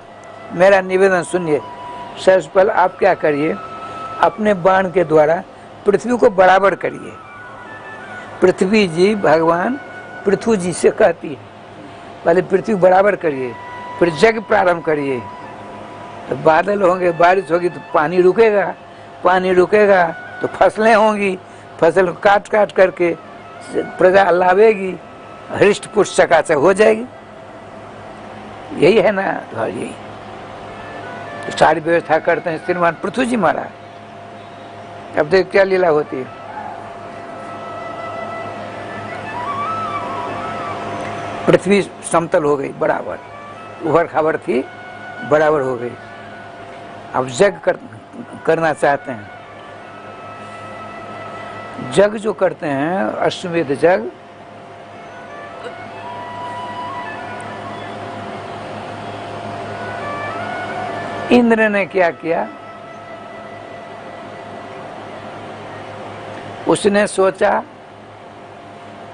मेरा निवेदन सुनिए, सबसे पहले आप क्या करिए, अपने बाण के द्वारा पृथ्वी को बराबर करिए। पृथ्वी जी भगवान पृथ्वी जी से कहती है, पहले पृथ्वी बराबर करिए, फिर जग प्रारंभ करिए, तो बादल होंगे, बारिश होगी तो पानी रुकेगा, पानी रुकेगा तो फसलें होंगी, फसल को काट काट करके प्रजा लावेगी, हृष्ट पुष्ट चकाचक हो जाएगी। यही है ना, तो यही तो सारी व्यवस्था करते हैं श्रीमान पृथ्वी जी महाराज। अब देख क्या लीला होती है। पृथ्वी समतल हो गई, बराबर उभर खाबर थी, बराबर हो गई। अब जग करना चाहते हैं, जग जो करते हैं अश्वमेध जग, इंद्र ने क्या किया, उसने सोचा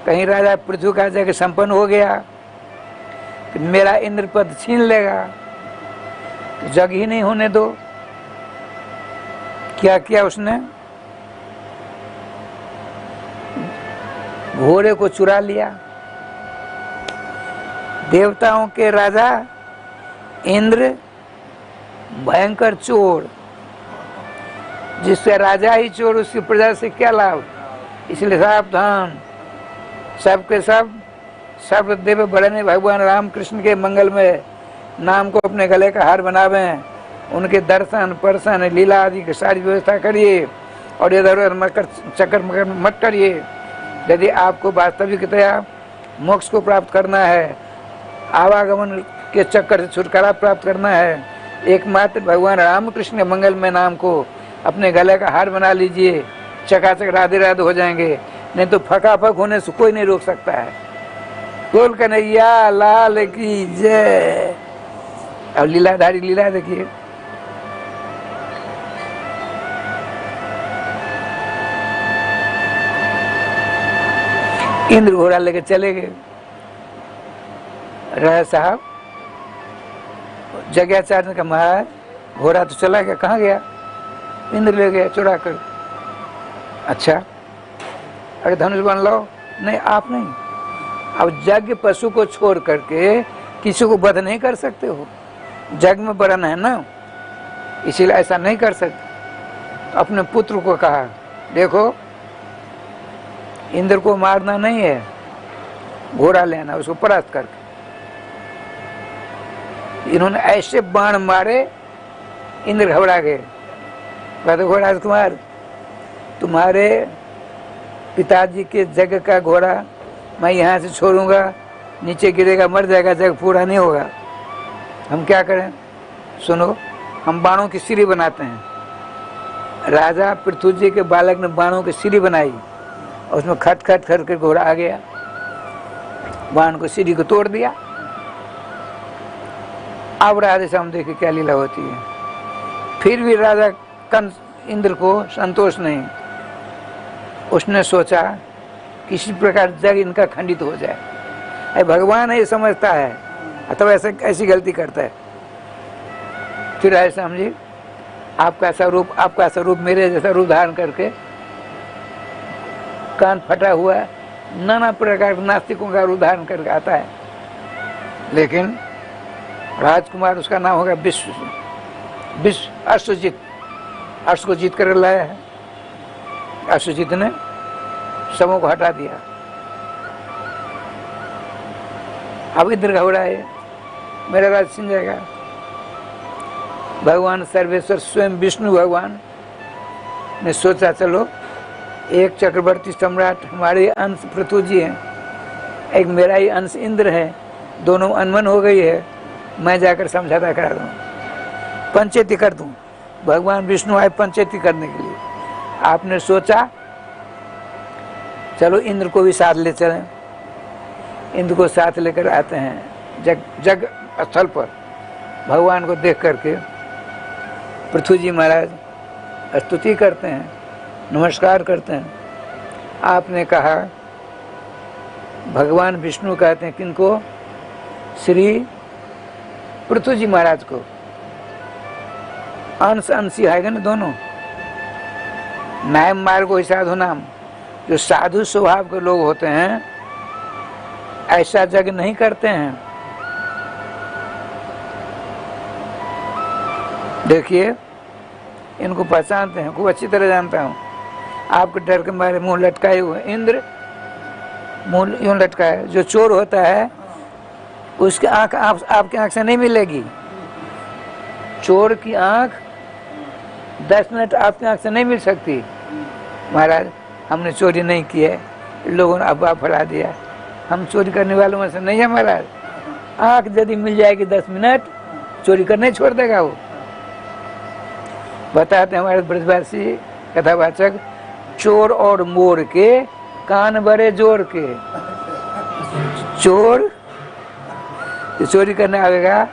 कहीं राजा पृथ्वी का जग संपन्न हो गया तो मेरा इंद्र पद छीन लेगा, तो जग ही नहीं होने दो। क्या किया उसने, घोड़े को चुरा लिया। देवताओं के राजा इंद्र भयंकर चोर, जिससे राजा ही चोर, उसकी प्रजा से क्या लाभ। इसलिए सावधान, सबके सब देव बड़े भगवान राम कृष्ण के मंगल में नाम को अपने गले का हार बनावें, उनके दर्शन परसन लीला आदि की सारी व्यवस्था करिए, और इधर उधर मकर चक्कर मकर मत करिए। यदि आपको वास्तविकतया मोक्ष को प्राप्त करना है, आवागमन के चक्कर से छुटकारा प्राप्त करना है, एकमात्र भगवान रामकृष्ण मंगलमय नाम को अपने गले का हार बना लीजिए, चकाचक राधे राधे हो जाएंगे। नहीं तो फकाफक होने से कोई नहीं रोक सकता है। बोल कन्हैया लाल की जय। अब लीलाधारी लीला देखिए। इंद्र घोड़ा लेके चले गए। राजा साहब जगह ने कहा महाराज घोड़ा तो चला गया, कहाँ गया? इंद्र ले गया चुरा कर। अच्छा, अरे धनुष बन लो। नहीं, आप नहीं। अब यज्ञ पशु को छोड़ करके किसी को वध नहीं कर सकते हो, जग में बरन है ना, इसीलिए ऐसा नहीं कर सकते। तो अपने पुत्र को कहा देखो इंद्र को मारना नहीं है, घोड़ा लेना, उसको परास्त करके। इन्होंने ऐसे बाण मारे, इंद्र घबरा गए। कहते घोड़ा कुमार, तुम्हारे पिताजी के जग का घोड़ा मैं यहाँ से छोड़ूंगा, नीचे गिरेगा, मर जाएगा, जग पूरा नहीं होगा। हम क्या करें? सुनो, हम बाणों की सीढ़ी बनाते हैं। राजा पृथ्वी जी के बालक ने बाणों की सीढ़ी बनाई, उसमें खट खट करके घोड़ा आ गया, बाण को सीढ़ी को तोड़ दिया। अब राधे श्याम देखिए क्या लीला होती है। फिर भी राजा कंस इंद्र को संतोष नहीं, उसने सोचा किसी प्रकार जग इनका खंडित हो जाए। अरे भगवान है ये समझता है, अथवा ऐसे ऐसी गलती करता है। फिर राधे श्याम जी आपका स्वरूप मेरे जैसा रूप धारण करके कान फटा हुआ नाना प्रकार के नास्तिकों का रूप धारण करके आता है। लेकिन राजकुमार, उसका नाम होगा विश्व अश्वजित, अर्श को जीत कर लाया है। अश्वजित ने सबों को हटा दिया। अब इंद्र घबराए, मेरा राज छिन जाएगा। भगवान सर्वेश्वर स्वयं विष्णु भगवान ने सोचा चलो एक चक्रवर्ती सम्राट हमारे अंश पृथ्वी जी हैं, एक मेरा ही अंश इंद्र है, दोनों अनबन हो गई है, मैं जाकर समझौता करा दूं, पंचायती कर दूं। भगवान विष्णु आए पंचायती करने के लिए। आपने सोचा चलो इंद्र को भी साथ ले चलें। इंद्र को साथ लेकर आते हैं जग स्थल पर। भगवान को देख करके पृथ्वी जी महाराज स्तुति करते हैं, नमस्कार करते हैं। आपने कहा, भगवान विष्णु कहते हैं किनको? श्री पृथ्वी जी महाराज को। अंश अंशी आएगा ना दोनों। न्याय मार्ग ही साधु नाम। जो साधु स्वभाव के लोग होते हैं ऐसा जग नहीं करते हैं। देखिए इनको पहचानते हैं, खूब अच्छी तरह जानता हूँ। आपके डर के मारे मुंह लटकाए हुए। इंद्र मुंह यूं लटकाए। जो चोर होता है उसकी आंख आपकी आंख से नहीं मिलेगी। चोर की आंख 10 मिनट आपकी आंख से नहीं मिल सकती। महाराज हमने चोरी नहीं की है, लोगों ने अफवाह फैला दिया, हम चोरी करने वालों में से नहीं है महाराज। आंख यदि मिल जाएगी 10 मिनट, चोरी करने छोड़ देगा वो। बताते हैं हमारे ब्रजवासी कथावाचक, चोर और मोर के कान बड़े जोर के। चोर चोरी करने आएगा,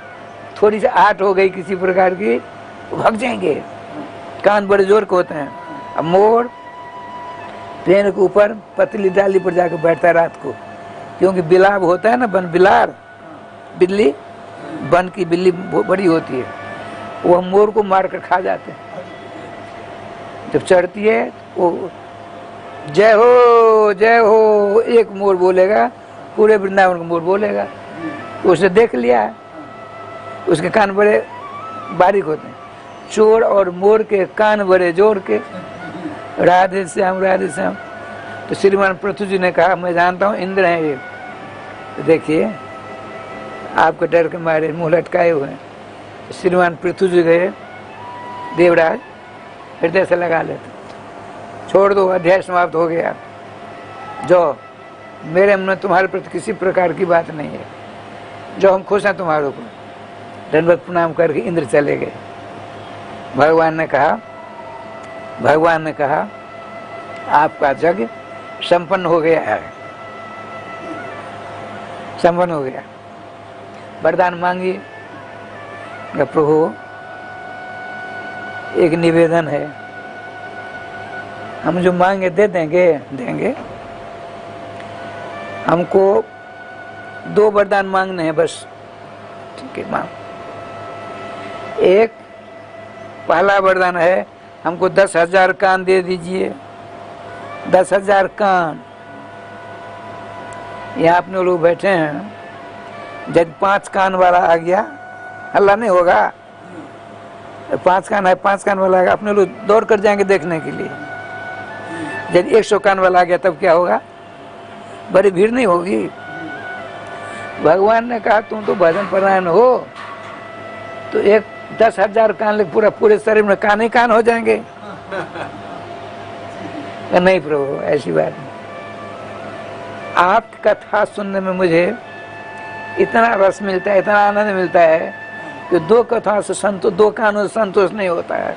थोड़ी सी आट हो गई किसी प्रकार की, भाग जाएंगे, कान बड़े जोर के होते हैं। अब मोर पेड़ के ऊपर पतली डाली पर जाकर बैठता है रात को, क्योंकि बिलाब होता है ना, बन बिलार, बिल्ली, बन की बिल्ली बड़ी होती है, वो मोर को मार कर खा जाते हैं। जब चढ़ती है वो जय हो एक मोर बोलेगा, पूरे वृंदावन का मोर बोलेगा। उसने देख लिया, उसके कान बड़े बारीक होते हैं। चोर और मोर के कान बड़े जोर के। राधे श्याम राधे श्याम। तो श्रीमान पृथ्वी जी ने कहा, मैं जानता हूँ इंद्र हैं ये। तो देखिए आपके डर के मारे मुंह लटकाए हुए हैं। श्रीमान पृथ्वी जी गए, देवराज हृदय से लगा लेते, छोड़ दो, अध्याय समाप्त हो गया। जो मेरे मन में तुम्हारे प्रति किसी प्रकार की बात नहीं है। जो हम खुश हैं तुम्हारे ऊपर। दंडवत प्रणाम करके इंद्र चले गए। भगवान ने कहा आपका यज्ञ संपन्न हो गया है, संपन्न हो गया। वरदान मांगिए। प्रभु एक निवेदन है, हम जो मांगे दे देंगे। हमको 2 वरदान मांगने हैं बस। ठीक है, मांग। एक पहला वरदान है, हमको 10,000 कान दे दीजिए। 10,000 कान। यहाँ अपने लोग बैठे हैं, जब 5 कान वाला आ गया हल्ला नहीं होगा। 5 कान है, 5 कान वाला आ गया, अपने लोग दौड़ कर जाएंगे देखने के लिए। जब 100 कान वाला आ गया तब क्या होगा? बड़ी भीड़ नहीं होगी। भगवान ने कहा तुम तो भजन परायण हो, तो एक 10,000 कान ले पूरे शरीर में कान ही कान हो जाएंगे। नहीं प्रभु, ऐसी बात नहीं। आपकी कथा सुनने में मुझे इतना रस मिलता है, इतना आनंद मिलता है कि 2 कथाओं से 2 कानों से संतोष नहीं होता है।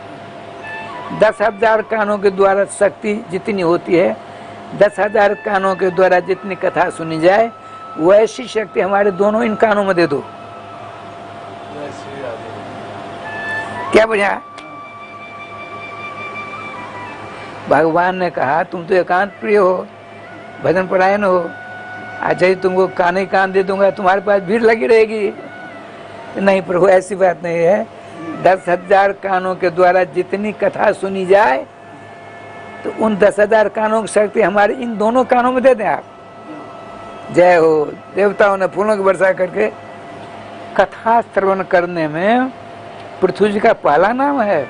10,000 कानों के द्वारा शक्ति जितनी होती है, 10,000 कानों के द्वारा जितनी कथा सुनी जाए, वैसी शक्ति हमारे दोनों इन कानों में दे दो। क्या बुझा? भगवान ने कहा तुम तो एकांत प्रिय हो, भजन परायण हो, अच्छा ही तुमको कान ही कान दे दूंगा, तुम्हारे पास भीड़ लगी रहेगी। नहीं प्रभु, ऐसी बात नहीं है। 10,000 कानों के द्वारा जितनी कथा सुनी जाए, तो उन 10,000 कानों की शक्ति हमारे इन दोनों कानों में दे दें आप। जय हो। देवताओं ने फूलों की वर्षा करके कथा श्रवण करने में पृथ्वी जी का पहला नाम है।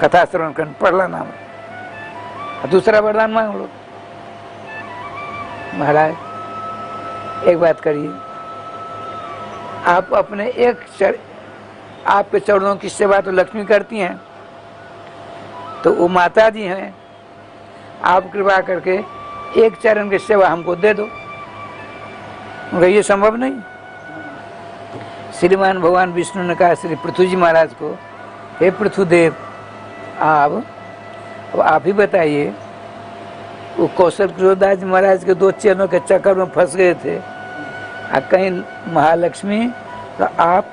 कथा श्रवण करने पहला नाम है। दूसरा वरदान मांग लो। महाराज एक बात करिए, आप अपने आपके चरणों की सेवा तो लक्ष्मी करती हैं, तो वो माता जी हैं, आप कृपा करके एक चरण की सेवा हमको दे दो। ये संभव नहीं। श्रीमान भगवान विष्णु ने कहा श्री पृथ्वी जी महाराज को, हे पृथ्वीदेव, अब आप ही बताइए, वो कौशल क्रोधाज महाराज के 2 चरणों के चक्कर में फंस गए थे, कहीं महालक्ष्मी, तो आप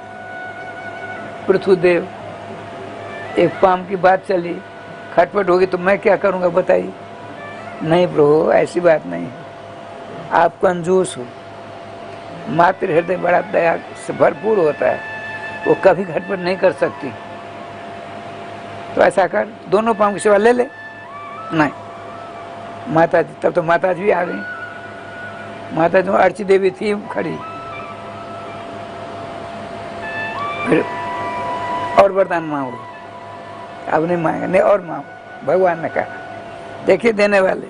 पृथ्वीदेव, एक पाम की बात चली, खटपट होगी तो मैं क्या करूंगा बताइए। नहीं प्रभु, ऐसी बात नहीं है, आप कंजूस हो। मातृ हृदय बड़ा दया से भरपूर होता है, वो कभी खटपट नहीं कर सकती। तो ऐसा कर, दोनों पाम की सेवा ले ले। नहीं माता जी, तब तो माता जी भी आ गई। माता जी अर्ची देवी थी खड़ी। फिर और वरदान मांगो। अब नहीं मांगे, नहीं और मांगो। भगवान ने कहा, देखिए देने वाले,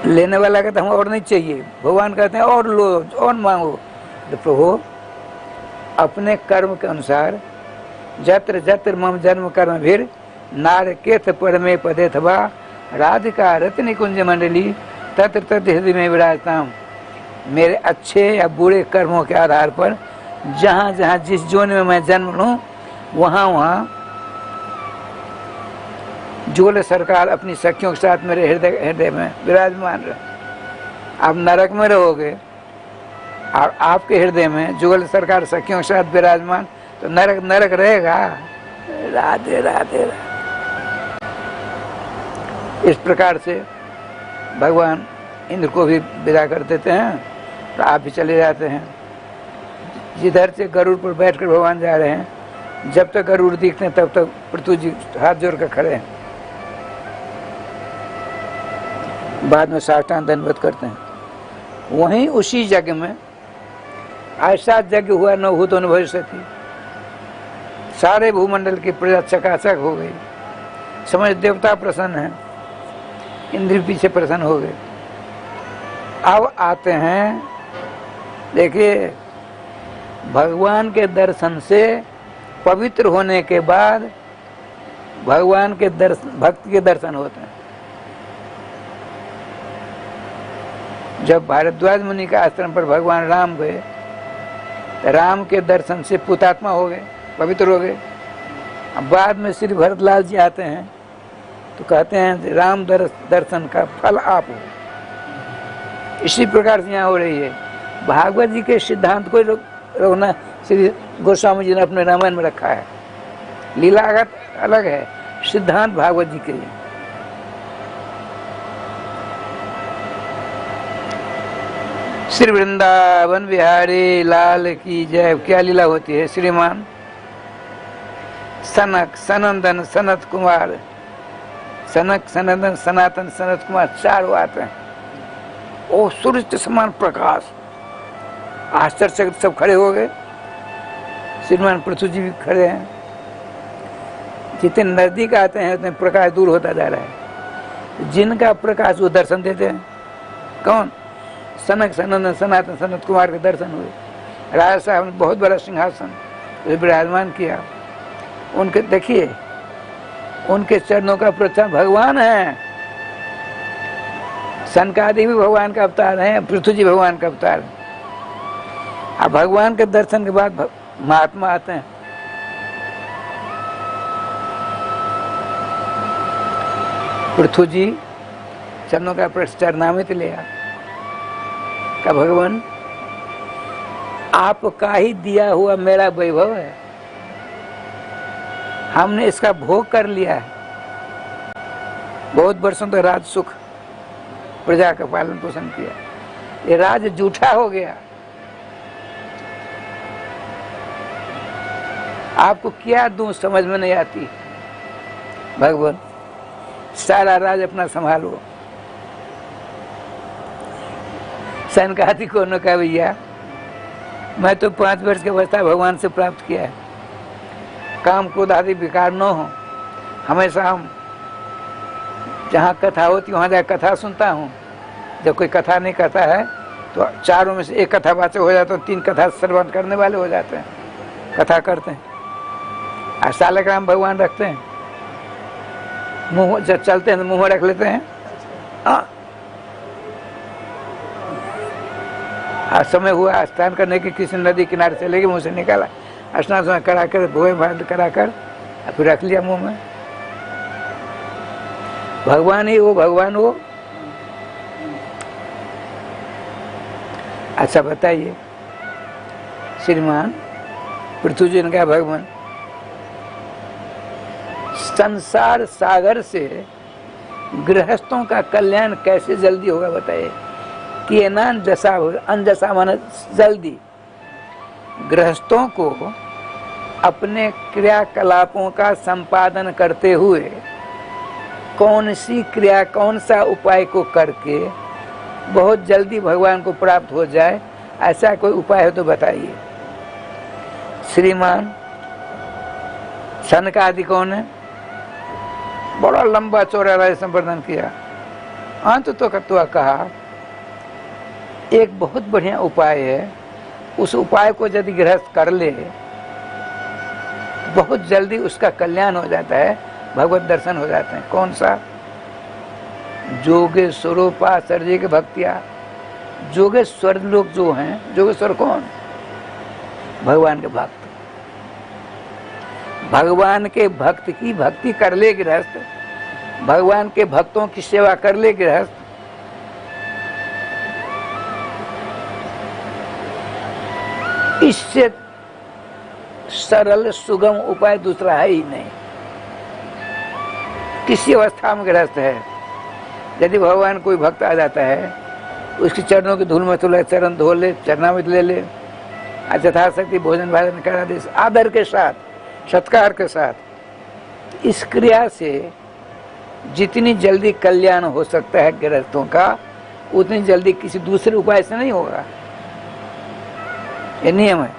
लेने वाला कहता हम और नहीं चाहिए, भगवान कहते हैं और लो, और मांगो। तो प्रभु अपने कर्म के अनुसार जत्र जत्र मम जन्म कर्म भीर नारकेत परमे पदे थवा राधिका रत्न कुंज मंडली तत्र तत्र हृदय में विराजताम। मेरे अच्छे या बुरे कर्मों के आधार पर जहाँ जहाँ जिस जोन में मैं जन्म लूँ, वहाँ वहाँ जोल सरकार अपनी सखियों के साथ मेरे हृदय में विराजमान रहे। आप नरक में रहोगे और आपके हृदय में जोल सरकार सखियों के साथ विराजमान, तो नरक नरक रहेगा। राधे राधे। इस प्रकार से भगवान इंद्र को भी विदा कर देते हैं, तो आप भी चले जाते हैं। जिधर से गरुड़ पर बैठकर भगवान जा रहे हैं, जब तक गरुड़ दिखते हैं तब तक पृथ्वी जी हाथ जोड़ कर खड़े हैं। बाद में साष्टांग दंडवत करते हैं। वहीं उसी जगह में ऐसा यज्ञ हुआ न हो तो न भविष्यति, सारे भूमंडल की प्रजा चकाचक हो गई। समझ देवता प्रसन्न हैं, इंद्र पीछे प्रसन्न हो गए। अब आते हैं, देखिए भगवान के दर्शन से पवित्र होने के बाद भगवान के भक्त के दर्शन होते हैं। जब भारद्वाज मुनि के आश्रम पर भगवान राम गए तो राम के दर्शन से पुतात्मा हो गए, पवित्र हो गए। अब बाद में श्री भरतलाल जी आते हैं तो कहते हैं राम दर्शन का फल आप हो। इसी प्रकार से यहाँ हो रही है। भागवत जी के सिद्धांत को रोना श्री गोस्वामी जी ने अपने रामायण में रखा है। लीलागत अलग है, सिद्धांत भागवत जी के लिए। श्री वृंदावन बिहारी लाल की जय। क्या लीला होती है। श्रीमान सनक, सनंदन, सनत कुमार, सनक, सनंदन, सनातन, सनत कुमार, चारों आते हैं। ओ सूर्य के समान प्रकाश। आश्चर्य सब खड़े हो गए। श्रीमान पृथ्वी जी भी खड़े हैं। जितने नजदीक आते हैं उतने प्रकाश दूर होता जा रहा है। जिनका प्रकाश वो दर्शन देते हैं। कौन? सनक, सनंदन, सनातन, सनत कुमार के दर्शन हुए। राजा साहब ने बहुत बड़ा सिंहासन विराजमान किया। उनके देखिए, उनके चरणों का प्रचार भगवान है। सनकादि भी भगवान का अवतार है, पृथ्वी जी भगवान का अवतार है। अब भगवान के दर्शन के बाद महात्मा आते हैं। पृथ्वी जी चरणों का चरणामृत लिया। का भगवान आपका ही दिया हुआ मेरा वैभव है, हमने इसका भोग कर लिया है। बहुत वर्षों तक राज सुख प्रजा का पालन पोषण किया। ये राज झूठा हो गया। आपको क्या दूं समझ में नहीं आती। भगवान सारा राज अपना संभालो। सनकादि को न कहा भैया मैं तो 5 वर्ष की अवस्था भगवान से प्राप्त किया है। काम क्रोध आदि विकार न हो। हमेशा हम जहाँ कथा होती वहाँ जाकर कथा सुनता हूँ। जब कोई कथा नहीं करता है तो चारों में से एक कथा वाचक हो जाता है, 3 कथा श्रवण करने वाले हो जाते हैं, कथा करते हैं। और सालग्राम भगवान रखते हैं, मुंह जब चलते हैं तो मुंह में रख लेते हैं। आज समय हुआ स्नान करने की, किसी नदी किनारे चले गए, मुंह से निकाला, स्नान करा कर भोए भात करा कर फिर रख लिया मुंह में। भगवान ही वो, भगवान वो। अच्छा बताइए श्रीमान पृथ्वी जी ने कहा भगवान संसार सागर से गृहस्थों का कल्याण कैसे जल्दी होगा बताइए। कि अनजसा माने जल्दी। गृहस्थों को अपने क्रियाकलापों का संपादन करते हुए कौन सी क्रिया, कौन सा उपाय को करके बहुत जल्दी भगवान को प्राप्त हो जाए, ऐसा कोई उपाय हो तो बताइए। श्रीमान सनकादि कौन है? बड़ा लंबा चौड़ा राज संवर्धन किया। अंत तो कहा एक बहुत बढ़िया उपाय है, उस उपाय को यदि गृहस्थ कर ले बहुत जल्दी उसका कल्याण हो जाता है, भगवत दर्शन हो जाते हैं। कौन सा? जोगेश्वरोपासर जी के भक्तिया। जोगेश्वर लोग जो हैं, जोगेश्वर कौन? भगवान के भक्त। भगवान के भक्त की भक्ति कर ले गृहस्थ, भगवान के भक्तों की सेवा कर ले गृहस्थ, इससे सरल सुगम उपाय दूसरा है ही नहीं। किसी अवस्था में गृहस्थ है, यदि भगवान कोई भक्त आ जाता है, उसके चरणों की धूल में तो चरण धो ले, चरणामृत ले ले, यथाशक्ति भोजन भाजन करा दे, आदर के साथ, सत्कार के साथ। इस क्रिया से जितनी जल्दी कल्याण हो सकता है गृहस्थों का, उतनी जल्दी किसी दूसरे उपाय से नहीं होगा। ये नियम है।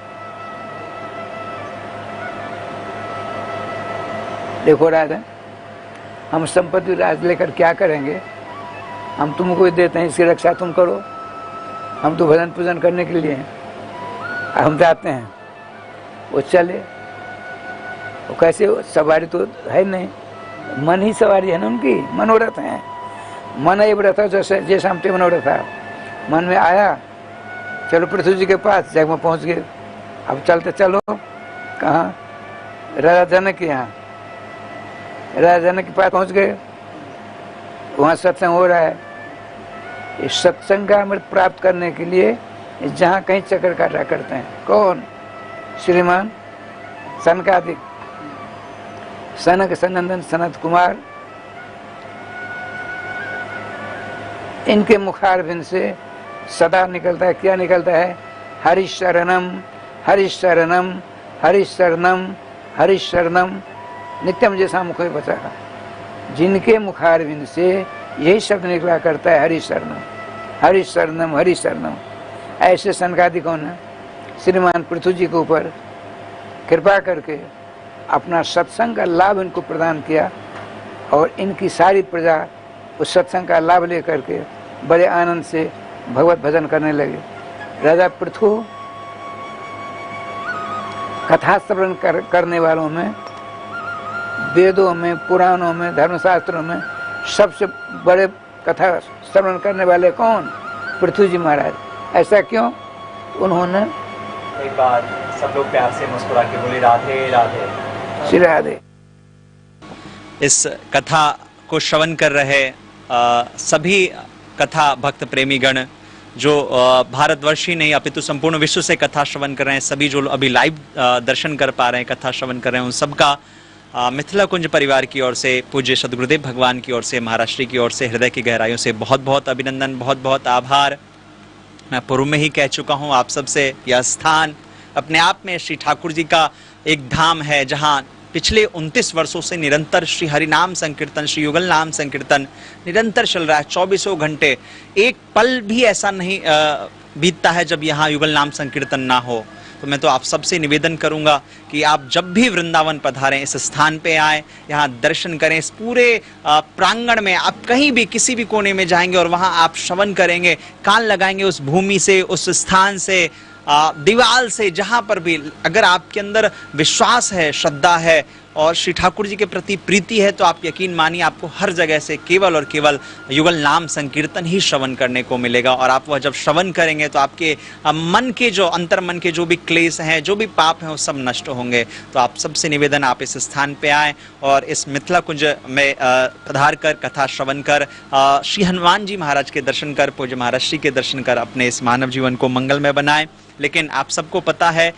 देखो राजा, हम संपत्ति राज लेकर क्या करेंगे? हम तुमको देते हैं, इसकी रक्षा तुम करो। हम तो भजन पूजन करने के लिए हैं। हम जाते हैं, वो चले, वो कैसे? सवारी तो है नहीं, मन ही सवारी है ना उनकी, मनोरथ है। मन एव रथ जैसे हम ते मनोरथ है। मन में आया, चलो पृथ्वी जी के पास, जग में पहुंच गए। अब चलते चलो कहाँ? राजा जनक के यहाँ। राजा जनक के पास पहुंच गए, वहाँ सत्संग हो रहा है। इस सत्संग का अमृत प्राप्त करने के लिए जहाँ कहीं चक्कर काटा करते हैं। कौन? श्रीमान सनकादिक, सनक सनंदन सनत कुमार, इनके मुखारबिंद से सदा निकलता है। क्या निकलता है? हरिशरणम हरिशरणम हरिशरणम हरिशरणम नित्यम जैसा मुख बचा। जिनके मुखारबिंद से यही शब्द निकला करता है, हरिशरणम हरिशरणम हरिशरणम। ऐसे सनकादि कौन है? श्रीमान पृथ्वी जी के ऊपर कृपा करके अपना सत्संग का लाभ इनको प्रदान किया और इनकी सारी प्रजा उस सत्संग का लाभ लेकर के बड़े आनंद से भगवत भजन करने लगे। राजा पृथु कथा श्रवण करने वालों में, वेदों में, पुराणों में, धर्मशास्त्रों में सबसे बड़े कथा श्रवण करने वाले कौन? पृथ्वी जी महाराज। ऐसा क्यों? उन्होंने एक बार सब लोग प्यार से मुस्कुरा के बोले राधे राधे। श्री राधे। इस कथा को श्रवण कर रहे सभी कथा भक्त प्रेमी गण जो भारतवर्ष ही नहीं अपितु संपूर्ण विश्व से कथा श्रवण कर रहे हैं, सभी जो अभी लाइव दर्शन कर पा रहे हैं, कथा श्रवण कर रहे हैं, उन सबका मिथिला कुंज परिवार की ओर से, पूज्य सद्गुरुदेव भगवान की ओर से, महाराष्ट्र की ओर से हृदय की गहराइयों से बहुत बहुत अभिनंदन, बहुत बहुत आभार। मैं पूर्व में ही कह चुका हूँ आप सबसे, यह स्थान अपने आप में श्री ठाकुर जी का एक धाम है, जहाँ पिछले 29 वर्षों से निरंतर श्री हरिनाम संकीर्तन, श्री युगल नाम संकीर्तन निरंतर चल रहा है। 24 घंटे, एक पल भी ऐसा नहीं बीतता है जब यहाँ युगल नाम संकीर्तन ना हो। तो मैं तो आप सबसे निवेदन करूंगा कि आप जब भी वृंदावन पधारें, इस स्थान पे आएं, यहाँ दर्शन करें। इस पूरे प्रांगण में आप कहीं भी किसी भी कोने में जाएंगे और वहाँ आप श्रवण करेंगे, कान लगाएंगे उस भूमि से, उस स्थान से, दीवाल से, जहां पर भी अगर आपके अंदर विश्वास है, श्रद्धा है और श्री ठाकुर जी के प्रति प्रीति है, तो आप यकीन मानिए आपको हर जगह से केवल और केवल युगल नाम संकीर्तन ही श्रवण करने को मिलेगा। और आप वह जब श्रवण करेंगे तो आपके मन के जो अंतर मन के जो भी क्लेश हैं, जो भी पाप हैं, वो सब नष्ट होंगे। तो आप सबसे निवेदन, आप इस स्थान पे आएँ और इस मिथिला कुंज में पधार कर, कथा श्रवण कर, श्री हनुमान जी महाराज के दर्शन कर, पूज्य महाराष्ट्र के दर्शन कर अपने इस मानव जीवन को मंगलमय बनाएं। लेकिन आप सबको पता है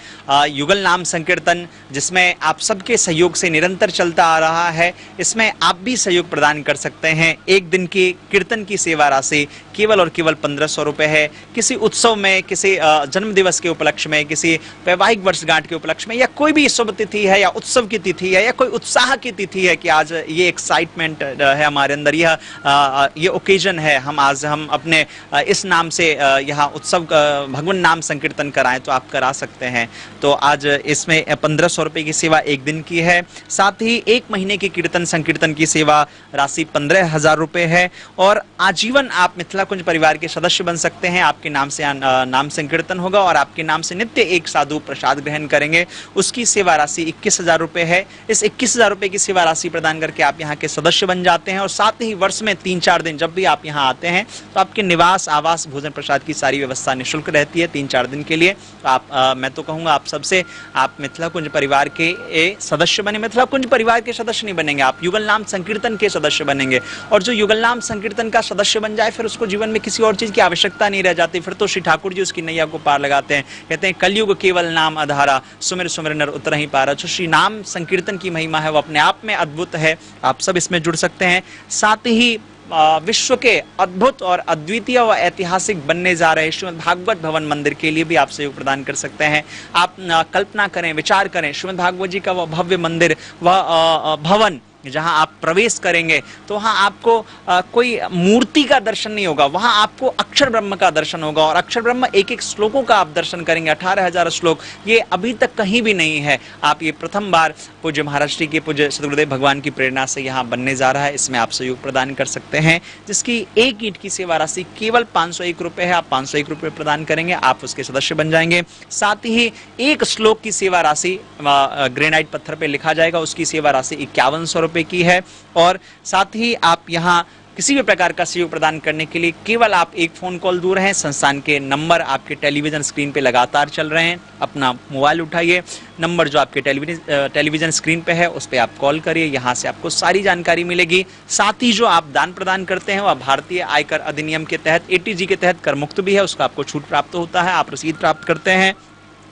युगल नाम संकीर्तन जिसमें आप सबके सहयोग से निरंतर चलता आ रहा है, इसमें आप भी सहयोग प्रदान कर सकते हैं। एक दिन की कीर्तन की सेवा राशि केवल और केवल 1500 रुपये है। किसी उत्सव में, किसी जन्म दिवस के उपलक्ष्य में, किसी वैवाहिक वर्षगांठ के उपलक्ष्य में, या कोई भी शुभ तिथि है या उत्सव की तिथि है या कोई उत्साह की तिथि है कि आज ये एक्साइटमेंट है हमारे अंदर, ये ओकेजन है, हम अपने इस नाम से यहाँ उत्सव भगवान नाम संकीर्तन कराएं, तो आप करा सकते हैं। तो आज इसमें 1500 रुपये की सेवा एक दिन की है। साथ ही एक महीने की कीर्तन संकीर्तन की सेवा राशि 15,000 रुपये है। और आजीवन आप मिथिला कुंज परिवार के सदस्य बन सकते हैं। आपके नाम से नाम संकीर्तन होगा और आपके नाम से नित्य एक साधु प्रसाद ग्रहण करेंगे, उसकी सेवा राशि 21,000 रुपये है। इस 21,000 रुपये की सेवा राशि प्रदान करके आप यहाँ के सदस्य बन जाते हैं। और साथ ही वर्ष में 3-4 दिन जब भी आप यहाँ आते हैं तो आपके निवास, आवास, भोजन प्रसाद की सारी व्यवस्था निःशुल्क रहती है 3-4 दिन के लिए। तो आप मैं तो कहूँगा आप सबसे, आप मिथिला कुंज परिवार के सदस्य बने। मिथिला कुंज परिवार के सदस्य नहीं बनेंगे, आप युगल नाम संकीर्तन के सदस्य बनेंगे। और जो युगल नाम संकीर्तन का सदस्य बन जाए, फिर उसको जीवन में किसी और चीज की आवश्यकता नहीं रह जाती। फिर तो श्री ठाकुर जी उसकी नैया को पार लगाते हैं। कहते हैं कलयुग केवल नाम आधारा, सुमिर सुमिर नर उतर ही पारा। जो श्री नाम संकीर्तन की महिमा है वो अपने आप में अद्भुत है। आप सब इसमें जुड़ सकते हैं। साथ ही विश्व के अद्भुत और अद्वितीय व ऐतिहासिक बनने जा रहे श्रीमद् भागवत भवन मंदिर के लिए भी आप सहयोग प्रदान कर सकते हैं। आप कल्पना करें, विचार करें, श्रीमद् भागवत जी का वह भव्य मंदिर, वह भवन जहां आप प्रवेश करेंगे तो वहां आपको कोई मूर्ति का दर्शन नहीं होगा, वहां आपको अक्षर ब्रह्म का दर्शन होगा। और अक्षर ब्रह्म एक श्लोकों का आप दर्शन करेंगे, 18,000 श्लोक, ये अभी तक कहीं भी नहीं है। आप ये प्रथम बार पूज्य महाराष्ट्र के पूज्य सद्गुरुदेव भगवान की प्रेरणा से यहाँ बनने जा रहा है। इसमें आप सहयोग प्रदान कर सकते हैं, जिसकी एक ईंट की सेवा राशि केवल 501 रुपये है। आप 501 रुपये प्रदान करेंगे, आप उसके सदस्य बन जाएंगे। साथ ही एक श्लोक की सेवा राशि ग्रेनाइट पत्थर पे लिखा जाएगा, उसकी सेवा राशि 5100 रुपये की है। और साथ ही आप यहाँ किसी भी प्रकार का सहयोग प्रदान करने के लिए केवल आप एक फोन कॉल दूर हैं। संस्थान के नंबर आपके टेलीविजन स्क्रीन पे लगातार चल रहे हैं। अपना मोबाइल उठाइए, नंबर जो आपके टेलीविजन स्क्रीन पे है उस पर आप कॉल करिए, यहाँ से आपको सारी जानकारी मिलेगी। साथ ही जो आप दान प्रदान करते हैं वह भारतीय आयकर अधिनियम के तहत ATG के तहत कर मुक्त भी है, उसका आपको छूट प्राप्त होता है, आप रसीद प्राप्त करते हैं।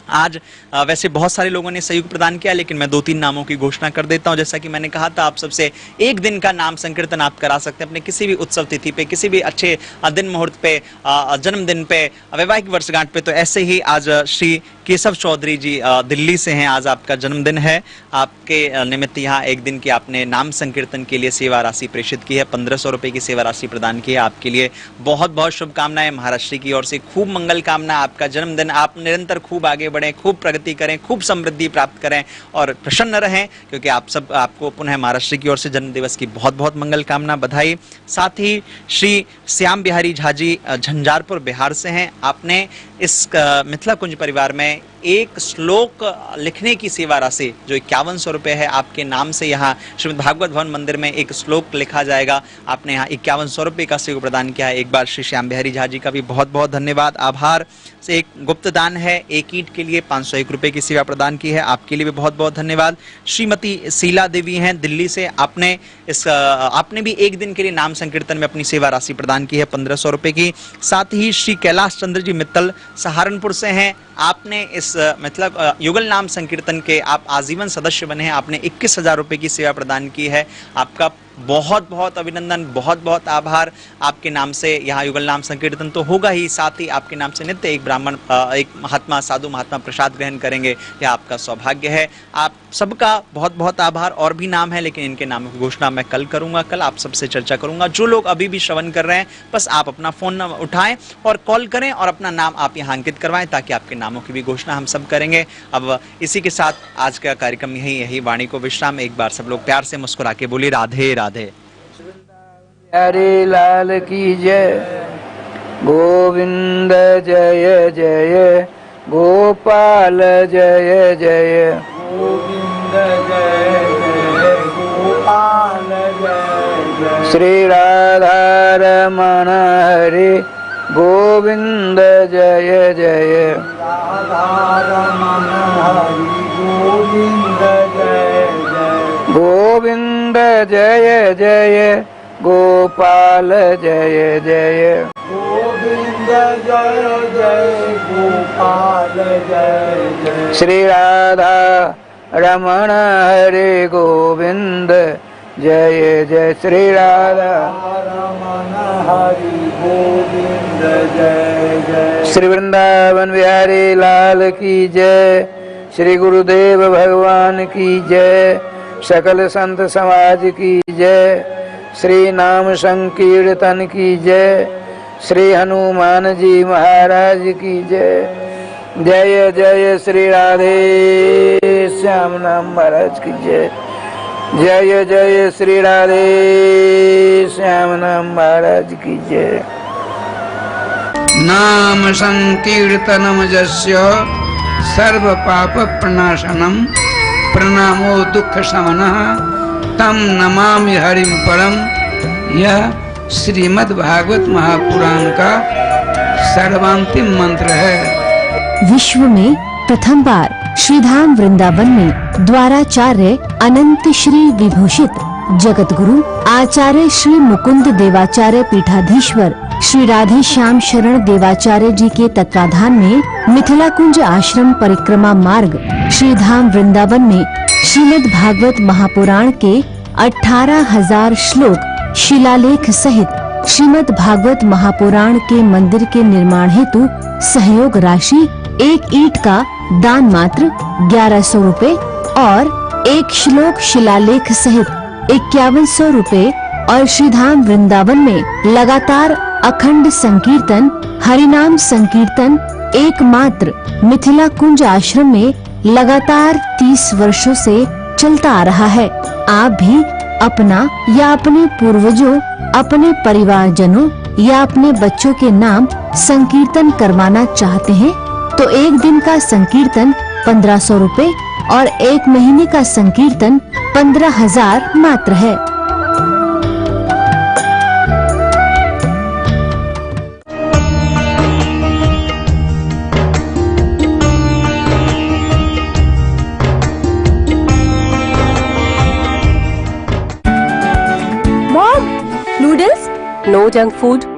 आज वैसे बहुत सारे लोगों ने सहयोग प्रदान किया, लेकिन मैं 2-3 नामों की घोषणा कर देता हूं। जैसा कि मैंने कहा था, आप सबसे एक दिन का नाम संकीर्तन आप करा सकते हैं अपने किसी भी उत्सव तिथि पे, किसी भी अच्छे दिन मुहूर्त पे, जन्मदिन पे, वैवाहिक वर्षगांठ पे। तो ऐसे ही आज श्री केशव चौधरी जी दिल्ली से हैं, आज आपका जन्मदिन है। आपके निमित्त यहाँ एक दिन की आपने नाम संकीर्तन के लिए सेवा राशि प्रेषित की है, 1500 रुपए की सेवा राशि प्रदान की है। आपके लिए बहुत बहुत शुभकामनाएं महाराष्ट्र की ओर से, खूब मंगल कामना। आपका जन्मदिन, आप निरंतर खूब आगे बढ़ें, खूब प्रगति करें, खूब समृद्धि प्राप्त करें और प्रसन्न रहें, क्योंकि आपको पुनः महाराष्ट्र की ओर से जन्म दिवस की बहुत बहुत मंगल कामना, बधाई। साथ ही श्री श्याम बिहारी झा जी झंझारपुर बिहार से हैं। आपने इस मिथिला कुंज परिवार में एक श्लोक लिखने की सेवा राशि जो 5100 रुपए है आपके नाम से यहाँ श्रीमद् भागवत भवन मंदिर में एक श्लोक लिखा जाएगा। आपने यहाँ 5100 रुपए का सहयोग प्रदान किया है। एक बार श्री श्याम बिहारी झा जी का भी बहुत बहुत धन्यवाद, आभार। से एक गुप्त दान है, एक ईंट के लिए 501 रुपए की सेवा प्रदान की है, आपके लिए भी बहुत बहुत धन्यवाद। श्रीमती शीला देवी हैं दिल्ली से, आपने भी एक दिन के लिए नाम संकीर्तन में अपनी सेवा राशि प्रदान की है 1500 रुपए की। साथ ही श्री कैलाश चंद्र जी मित्तल सहारनपुर से हैं, आपने इस मतलब युगल नाम संकीर्तन के आप आजीवन सदस्य बने हैं, आपने 21,000 रुपए की सेवा प्रदान की है। आपका बहुत बहुत अभिनंदन, बहुत बहुत आभार। आपके नाम से यहाँ युगल नाम संकीर्तन तो होगा ही, साथ ही आपके नाम से नित्य एक ब्राह्मण, एक महात्मा, साधु महात्मा प्रसाद ग्रहण करेंगे, यह आपका सौभाग्य है। आप सबका बहुत बहुत आभार। और भी नाम है, लेकिन इनके नामों की घोषणा मैं कल करूंगा, कल आप सबसे चर्चा करूंगा। जो लोग अभी भी श्रवण कर रहे हैं, बस आप अपना फोन उठाएं और कॉल करें और अपना नाम आप यहाँ अंकित करवाएं, ताकि आपके नामों की भी घोषणा हम सब करेंगे। अब इसी के साथ आज का कार्यक्रम यही वाणी को विश्राम। एक बार सब लोग प्यार से मुस्कुरा के बोलिए राधे राधे। हरे लाल की जय, गोविंद जय जय, गोपाल जय जय, गोविंद जय जय, गोपाल जय जय, श्री राधा रमण हरे गोविंद जय जय, राधा रमण हरि गोविंद जय जय, गोविंद जय जय, गोपाल जय जय, गोविंद जय जय, गोपाल जय जय, श्री राधा रमण हरे गोविंद जय जय, श्री राधा रमण हरि गोविंद जय जय, श्री वृंदावन बिहारी लाल की जय, श्री गुरुदेव भगवान की जय, सकल संत समाज की जय, श्री नाम संकीर्तन की जय, श्री हनुमान जी महाराज की जय। जय जय श्री राधे श्याम नाम महाराज की जय। जय जय श्री राधे श्याम नाम महाराज की जय। नाम संकीर्तनम यस्य सर्व पाप प्रणाशनम प्रणामो दुख शमनः तम नमामि हरिम परम। यह श्रीमद् भागवत महापुराण का सर्वांतिम मंत्र है। विश्व में प्रथम बार श्रीधाम वृंदावन में द्वाराचार्य अनंत श्री विभूषित जगत गुरु आचार्य श्री मुकुंद देवाचार्य पीठाधीश्वर श्री राधे श्याम शरण देवाचार्य जी के तत्वाधान में मिथिला कुंज आश्रम परिक्रमा मार्ग श्रीधाम वृंदावन में श्रीमद् भागवत महापुराण के 18,000 श्लोक शिलालेख सहित श्रीमद् भागवत महापुराण के मंदिर के निर्माण हेतु सहयोग राशि एक ईंट का दान मात्र 1100 रुपए और एक श्लोक शिलालेख सहित 5100 रुपए और श्रीधाम वृंदावन में लगातार अखंड संकीर्तन हरिनाम संकीर्तन एकमात्र मिथिला कुंज आश्रम में लगातार 30 वर्षों से चलता आ रहा है। आप भी अपना या अपने पूर्वजों, अपने परिवारजनों या अपने बच्चों के नाम संकीर्तन करवाना चाहते हैं तो एक दिन का संकीर्तन 1500 रुपए और एक महीने का संकीर्तन 15,000 मात्र है। no junk food,